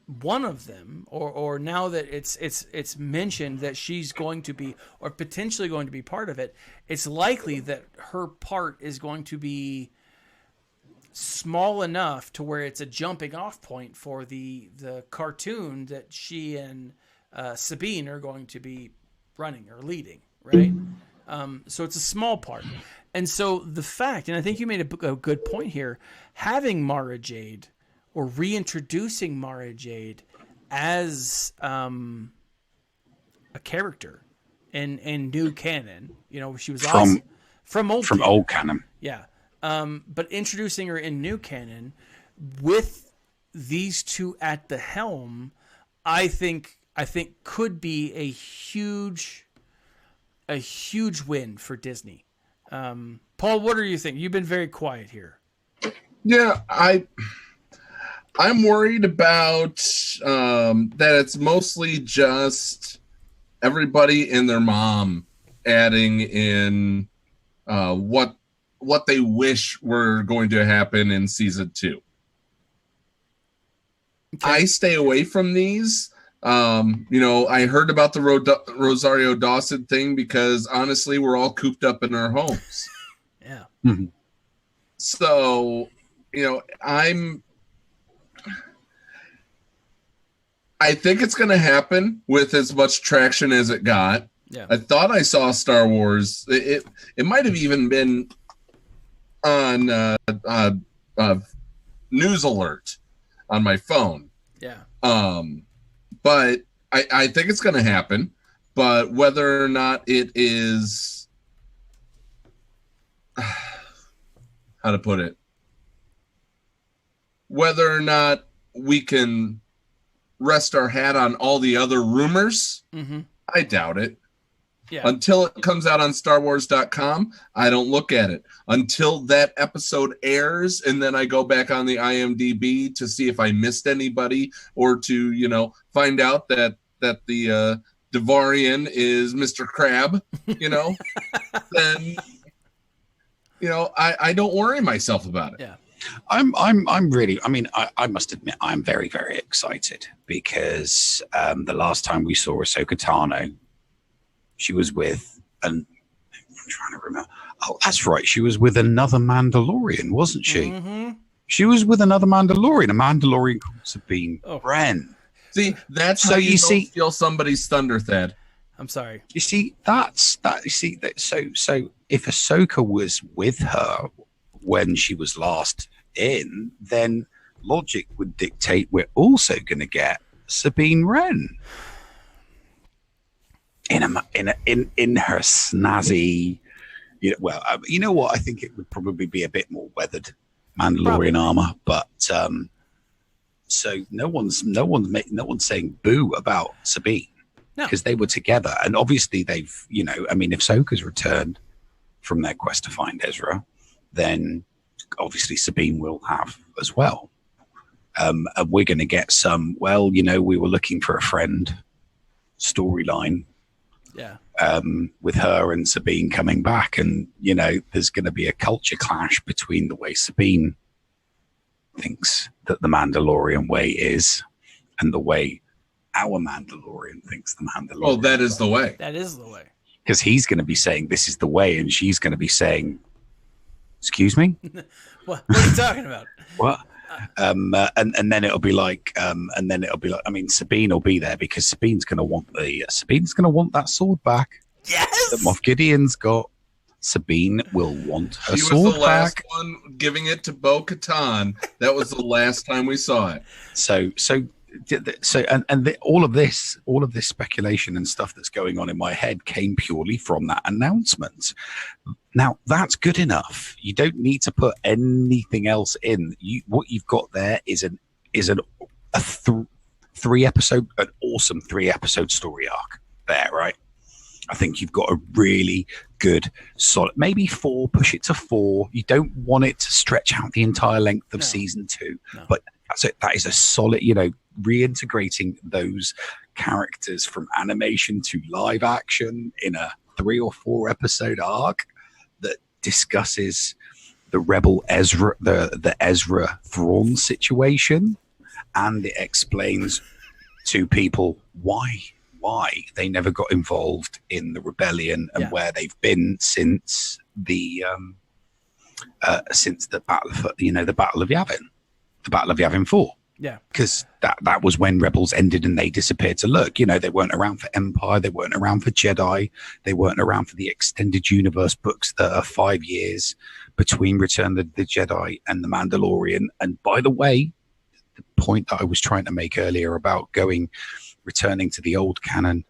one of them, or now that it's mentioned that she's going to be, or potentially going to be part of it, it's likely that her part is going to be small enough to where it's a jumping off point for the cartoon that she and Sabine are going to be running or leading, right? So it's a small part. And so the fact, and I think you made a good point here, having Mara Jade or reintroducing Mara Jade as a character in new canon, she was from old canon. Yeah. But introducing her in new canon with these two at the helm, I think could be a huge win for Disney. Paul, what do you think? You've been very quiet here. Yeah, I'm worried about that it's mostly just everybody and their mom adding in what they wish were going to happen in season 2. Okay. I stay away from these. I heard about the Rosario Dawson thing because honestly, we're all cooped up in our homes. Yeah. Mm-hmm. So, I think it's going to happen with as much traction as it got. Yeah. I thought I saw Star Wars. It might have even been on news alert on my phone. Yeah. But I think it's going to happen. But whether or not it is, how to put it, whether or not we can rest our hat on all the other rumors, I doubt it. Yeah. Until it comes out on StarWars.com, I don't look at it. Until that episode airs, and then I go back on the IMDb to see if I missed anybody, or to, find out that the Devorian is Mr. Crab, then, I don't worry myself about it. Yeah. I'm really, I must admit, I'm very, very excited because the last time we saw Ahsoka Tano, she was with, I'm trying to remember. Oh, that's right. She was with another Mandalorian, wasn't she? Mm-hmm. She was with another Mandalorian, a Mandalorian called Sabine Wren. See, that's how you steal somebody's thunder, Thad. I'm sorry. You see, so if Ahsoka was with her when she was last in, then logic would dictate we're also going to get Sabine Wren in her snazzy. You know what? I think it would probably be a bit more weathered Mandalorian armor, but so no one's saying boo about Sabine because they were together, and obviously they've if Ahsoka's returned from their quest to find Ezra, then obviously Sabine will have as well. And we're going to get some, we were looking for a friend storyline. Yeah. With her and Sabine coming back, and there's going to be a culture clash between the way Sabine thinks that the Mandalorian way is and the way our Mandalorian thinks the Mandalorian. Oh, that is the way. That is the way. Because he's going to be saying this is the way, and she's going to be saying, "Excuse me, what are you talking about?" What? And then it'll be like, Sabine will be there because Sabine's going to want that sword back. Yes, that Moff Gideon's got. Sabine will want her sword back. She was the last one giving it to Bo-Katan. That was the last time we saw it. All of this speculation and stuff that's going on in my head came purely from that announcement. Now that's good enough. You don't need to put anything else in. What you've got there is an awesome 3-episode story arc there, right? I think you've got a really good, solid, maybe 4, push it to 4. You don't want it to stretch out the entire length of season 2, but that is a solid, reintegrating those characters from animation to live action in a 3 or 4 episode arc that discusses the rebel Ezra, the Ezra Thrawn situation, and it explains to people why they never got involved in the rebellion and where they've been since the since the battle of the Battle of Yavin 4. Yeah, because that was when Rebels ended and they disappeared. So look, they weren't around for Empire, they weren't around for Jedi, they weren't around for the extended universe books that are 5 years between Return of the Jedi and The Mandalorian. And by the way, the point that I was trying to make earlier about returning to the old canon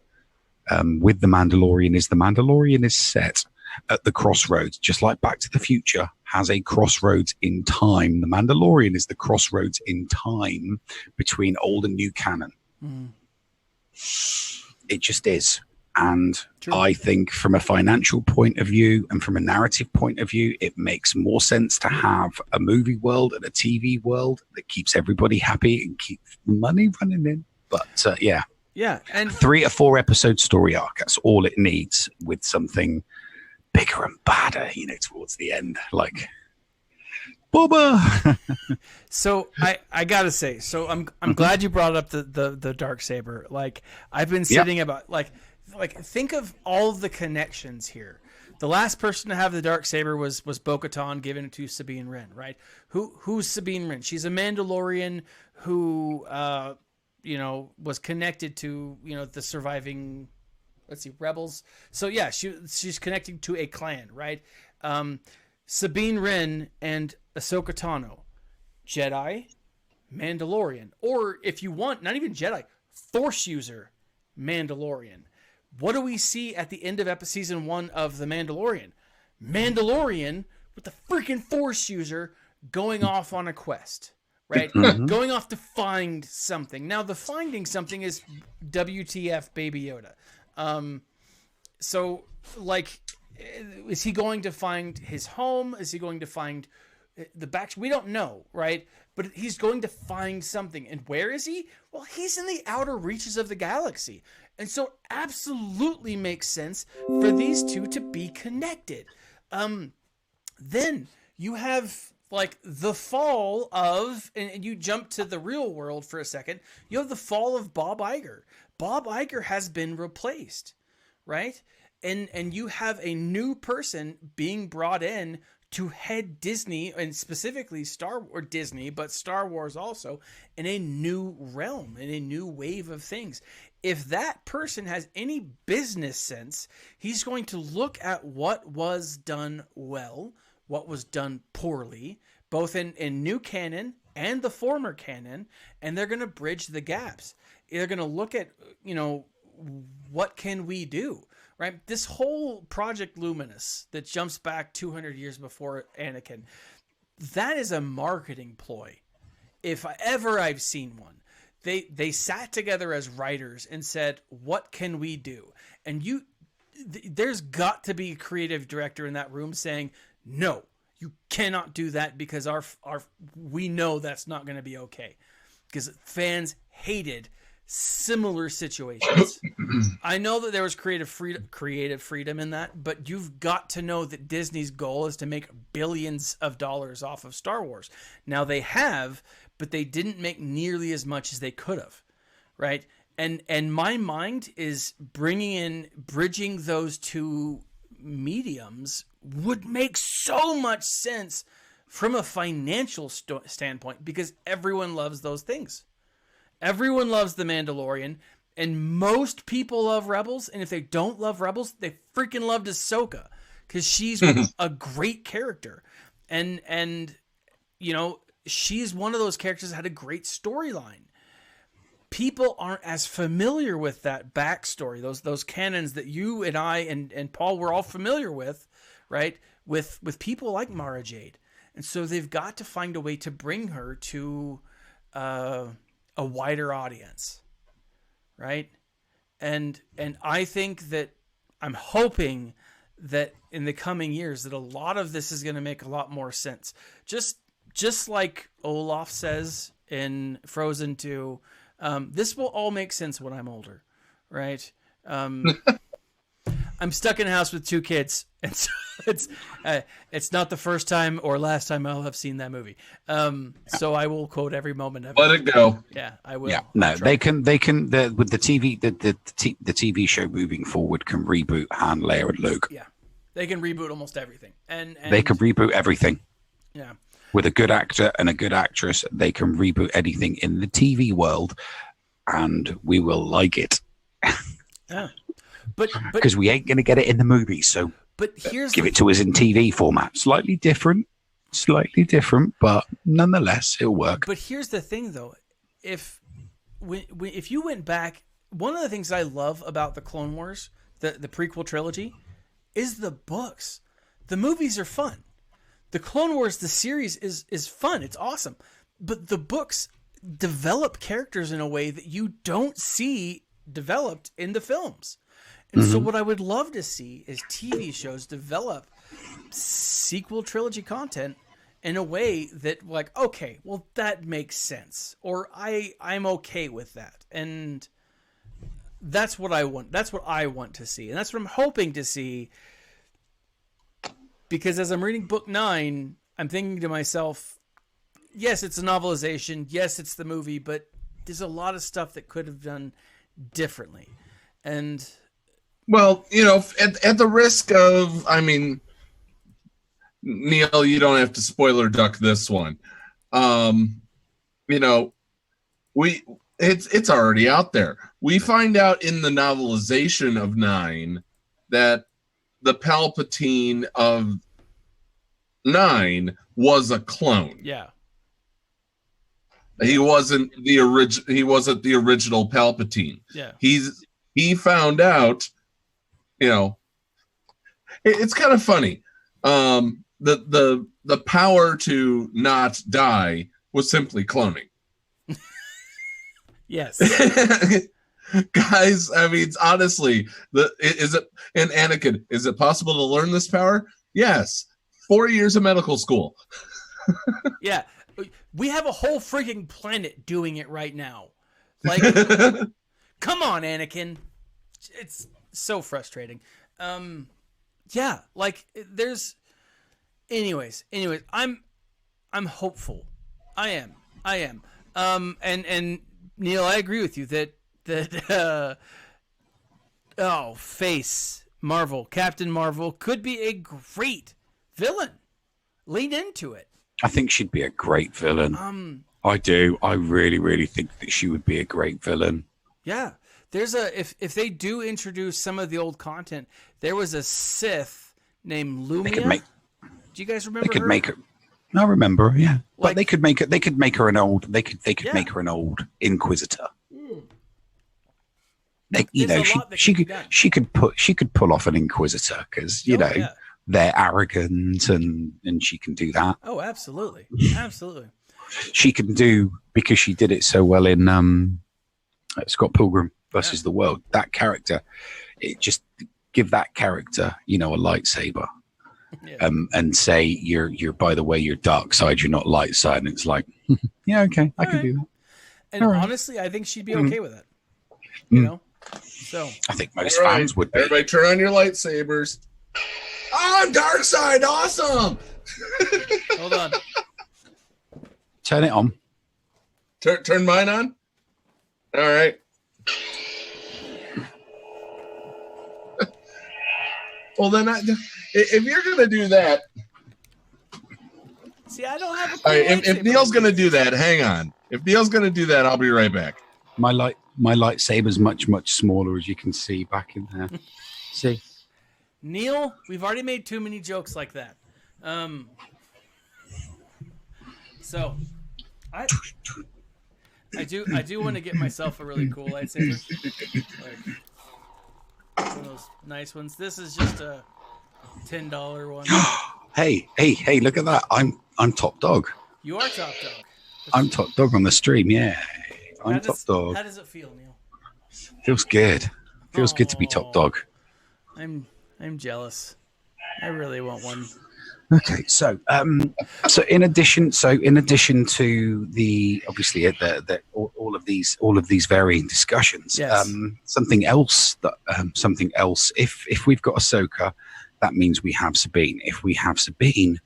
with The Mandalorian is set at the crossroads, just like Back to the Future has a crossroads in time. The Mandalorian is the crossroads in time between old and new canon. It just is. And True. I think from a financial point of view and from a narrative point of view, it makes more sense to have a movie world and a TV world that keeps everybody happy and keeps money running in. But yeah, and 3 or 4 episode story arc, that's all it needs, with something bigger and badder, towards the end, like Boba. So I gotta say, so I'm glad you brought up the Darksaber. Like, I've been sitting about like think of all of the connections here. The last person to have the Darksaber was Bo-Katan, given it to Sabine Wren, right? Who's Sabine Wren? She's a Mandalorian who was connected to the surviving, rebels. So yeah, she's connected to a clan, right? Sabine Wren and Ahsoka Tano, Jedi, Mandalorian, or if you want, not even Jedi, Force user, Mandalorian. What do we see at the end of season 1 of The Mandalorian? Mandalorian with the freaking Force user going off on a quest, right? Going off to find something. Now, the finding something is WTF Baby Yoda. So, like, is he going to find his home? Is he going to find the back? We don't know, right? But he's going to find something. And where is he? Well, he's in the outer reaches of the galaxy. And so absolutely makes sense for these two to be connected. Then you have, like, the fall of, and you jump to the real world for a second, you have the fall of Bob Iger. Bob Iger has been replaced, right? And you have a new person being brought in to head Disney, and specifically Star Wars also, in a new realm, in a new wave of things. If that person has any business sense, he's going to look at what was done well, what was done poorly, both in new canon and the former canon, and they're going to bridge the gaps. They're going to look at, what can we do? Right? This whole Project Luminous that jumps back 200 years before Anakin, that is a marketing ploy. If ever I've seen one. They sat together as writers and said, what can we do? And there's got to be a creative director in that room saying, no, you cannot do that, because we know that's not going to be okay. Because fans hated similar situations. I know that there was creative freedom in that, but you've got to know that Disney's goal is to make billions of dollars off of Star Wars. Now they have, but they didn't make nearly as much as they could have, right? And my mind is bridging those two mediums would make so much sense from a financial standpoint, because everyone loves those things. Everyone loves The Mandalorian, and most people love Rebels. And if they don't love Rebels, they freaking loved Ahsoka, because she's a great character. And she's one of those characters that had a great storyline. People aren't as familiar with that backstory, those canons that you and I and Paul were all familiar with, right? With people like Mara Jade. And so they've got to find a way to bring her to a wider audience, right? And I think that I'm hoping that in the coming years that a lot of this is going to make a lot more sense. Just like Olaf says in Frozen 2, this will all make sense when I'm older, right? I'm stuck in a house with 2 kids, and so it's not the first time or last time I'll have seen that movie. So I will quote every moment of it. Let it go. Yeah, I will. Yeah, no, they can with the TV the TV show moving forward can reboot Han, Leia, and Luke. Yeah, They can reboot almost everything, and they can reboot everything. Yeah, with a good actor and a good actress, they can reboot anything in the TV world, and we will like it. Yeah, but because we ain't going to get it in the movies, so give it to us in TV format. Slightly different, but nonetheless, it'll work. But here's the thing, though: if you went back, one of the things I love about the Clone Wars, the prequel trilogy, is the books. The movies are fun. The Clone Wars, the series, is fun. It's awesome. But the books develop characters in a way that you don't see developed in the films. And so what I would love to see is TV shows develop sequel trilogy content in a way that, like, okay, well, that makes sense. Or I'm okay with that. And that's what I want. That's what I want to see. And that's what I'm hoping to see. Because as I'm reading book 9, I'm thinking to myself, yes, it's a novelization. Yes, it's the movie, but there's a lot of stuff that could have done differently. And well, you know, at the risk of, I mean, Neil, you don't have to spoiler duck this one. You know, it's already out there. We find out in the novelization of 9 that the Palpatine of 9 was a clone. Yeah. He wasn't the original Palpatine. Yeah. He found out, you know, it's kind of funny. The power to not die was simply cloning. Yes. Guys, I mean, honestly, and Anakin, is it possible to learn this power? Yes. 4 years of medical school. Yeah. We have a whole freaking planet doing it right now. Like, come on, Anakin. It's so frustrating. Yeah, like there's anyways, I'm hopeful. I am. And Neil, I agree with you that Captain Marvel could be a great villain. Lean into it. I think she'd be a great villain. I do. I really, really think that she would be a great villain. Yeah. There's if they do introduce some of the old content, there was a Sith named Lumia. Do you guys remember? They could her? make her. I remember, yeah. Like, but they could make it. They could make her an old. They could make her an old Inquisitor. Like, you know, she could pull off an Inquisitor because they're arrogant and she can do that. Oh, absolutely, absolutely. She can do, because she did it so well in Scott Pilgrim versus the World. That character, it just give that character, you know, a lightsaber, and say you're by the way, you're dark side, you're not light side, and it's like, yeah, okay, I can do that. And honestly, I think she'd be okay with it. You know, so I think most fans would be. Everybody, turn on your lightsabers. Oh, I'm dark side, awesome. Hold on. Turn it on. Turn mine on. All right. Well, then, if you're gonna do that, see, I don't have a. All right, if Neil's gonna do that, hang on. If Neil's gonna do that, I'll be right back. My lightsaber's much smaller, as you can see back in there. See, Neil, we've already made too many jokes like that. So, I do want to get myself a really cool lightsaber, like one of those nice ones. This is just a $10 one. hey! Look at that! I'm top dog. You are top dog. I'm top dog on the stream. Yeah, I'm top dog. How does it feel, Neil? Feels good. Feels good to be top dog. I'm jealous. I really want one. Okay, so in addition to the obviously all of these varying discussions, yes. Something else. If we've got Ahsoka, that means we have Sabine. If we have Sabine,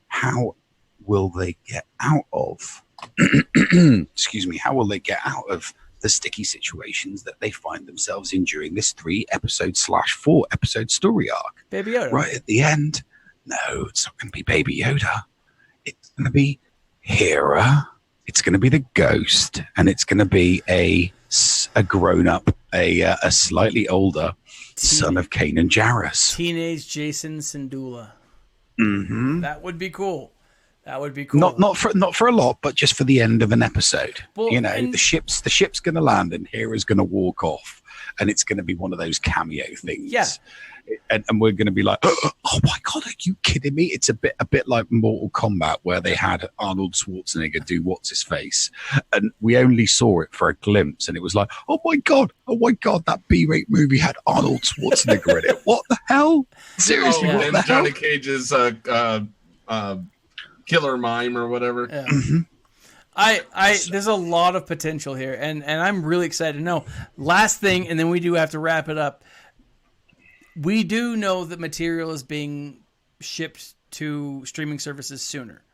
how will they get out of? Excuse me. How will they get out of the sticky situations that they find themselves in during this 3-episode/4-episode story arc. Baby Yoda. Right at the end, no, it's not going to be Baby Yoda. It's going to be Hera. It's going to be the Ghost, and it's going to be a grown-up, a slightly older son of Kanan Jarrus. Teenage Jason Syndulla. Mm-hmm. That would be cool. That would be cool. Not for a lot, but just for the end of an episode. Well, the ship's going to land, and Hera's going to walk off, and it's going to be one of those cameo things. Yeah. And we're going to be like, oh my God, are you kidding me? It's a bit like Mortal Kombat, where they had Arnold Schwarzenegger do what's his face, and we only saw it for a glimpse, and it was like, oh my God, that B-rate movie had Arnold Schwarzenegger in it. What the hell? Seriously, what the hell? Johnny Cage's Killer Mime or whatever. Yeah. Mm-hmm. There's a lot of potential here, and I'm really excited to know. Last thing, and then we do have to wrap it up. We do know that material is being shipped to streaming services sooner.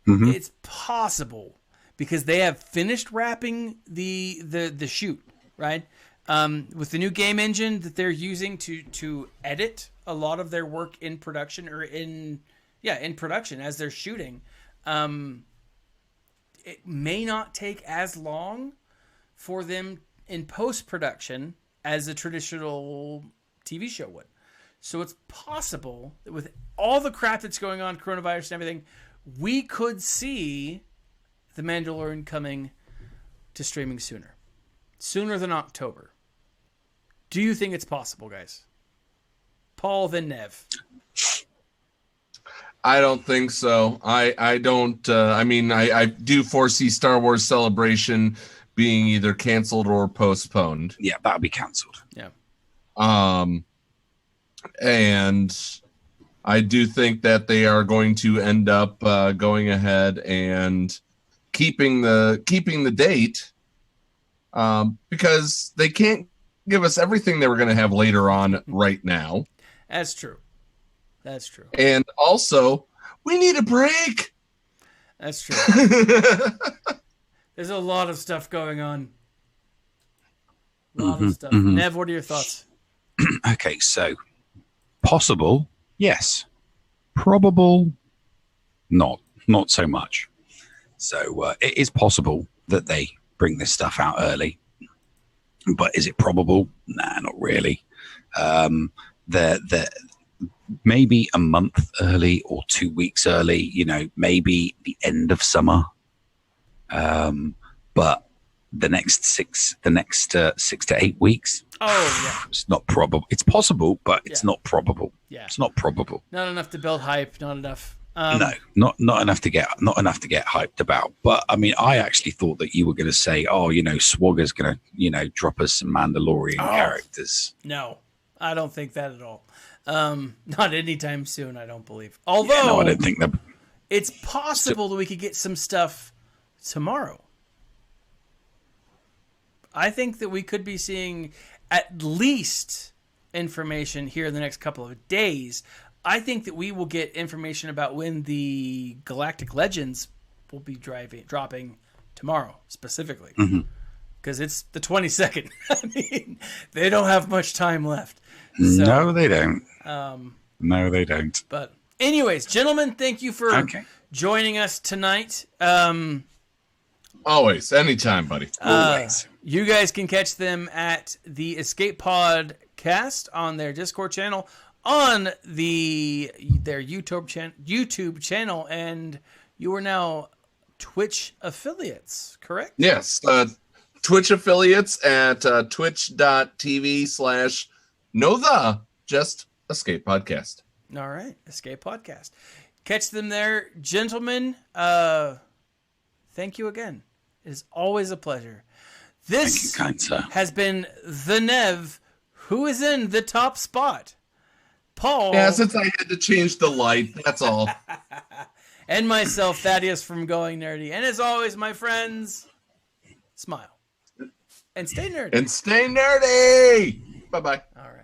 Mm-hmm. It's possible because they have finished wrapping the shoot, right? With the new game engine that they're using to edit a lot of their work in production in production as they're shooting. It may not take as long for them in post-production as a traditional TV show would. So it's possible that with all the crap that's going on, coronavirus and everything, we could see The Mandalorian coming to streaming sooner than October. Do you think it's possible, guys? Paul, then Nev. I don't think so. I don't. I do foresee Star Wars Celebration being either canceled or postponed. Yeah, that'll be canceled. Yeah. And I do think that they are going to end up going ahead and keeping the date because they can't give us everything they were going to have later on right now. That's true. And also, we need a break. That's true. There's a lot of stuff going on. A lot of stuff. Mm-hmm. Nev, what are your thoughts? Okay, so possible, yes. Probable, not so much. So it is possible that they bring this stuff out early, but is it probable? Nah, not really. The maybe a month early or 2 weeks early. Maybe the end of summer. But the next 6 to 8 weeks. Oh yeah, it's not probable. It's possible, but it's not probable. Yeah, it's not probable. Not enough to build hype. Not enough. No, not enough to get hyped about. But I mean, I actually thought that you were going to say, Swagger's going to, drop us some Mandalorian characters. No, I don't think that at all. Not anytime soon. I don't believe. Although, I don't think that. It's possible that we could get some stuff tomorrow. I think that we could be seeing at least information here in the next couple of days. I think that we will get information about when the Galactic Legends will be dropping tomorrow, specifically. Because it's the 22nd. I mean, they don't have much time left. So, no, they don't. No, they don't. But anyways, gentlemen, thank you for joining us tonight. Always, anytime, buddy. Always. You guys can catch them at the Escape Podcast on their Discord channel, on their YouTube channel, and you are now Twitch affiliates, correct? Yes, Twitch affiliates at twitch.tv/just Escape Podcast. All right, Escape Podcast. Catch them there, gentlemen. Thank you again. It is always a pleasure. This has been the Nev, who is in the top spot. Paul. Yeah, since I had to change the light, that's all. And myself, Thaddeus from Going Nerdy. And as always, my friends, smile. And stay nerdy. And stay nerdy. Bye-bye. All right.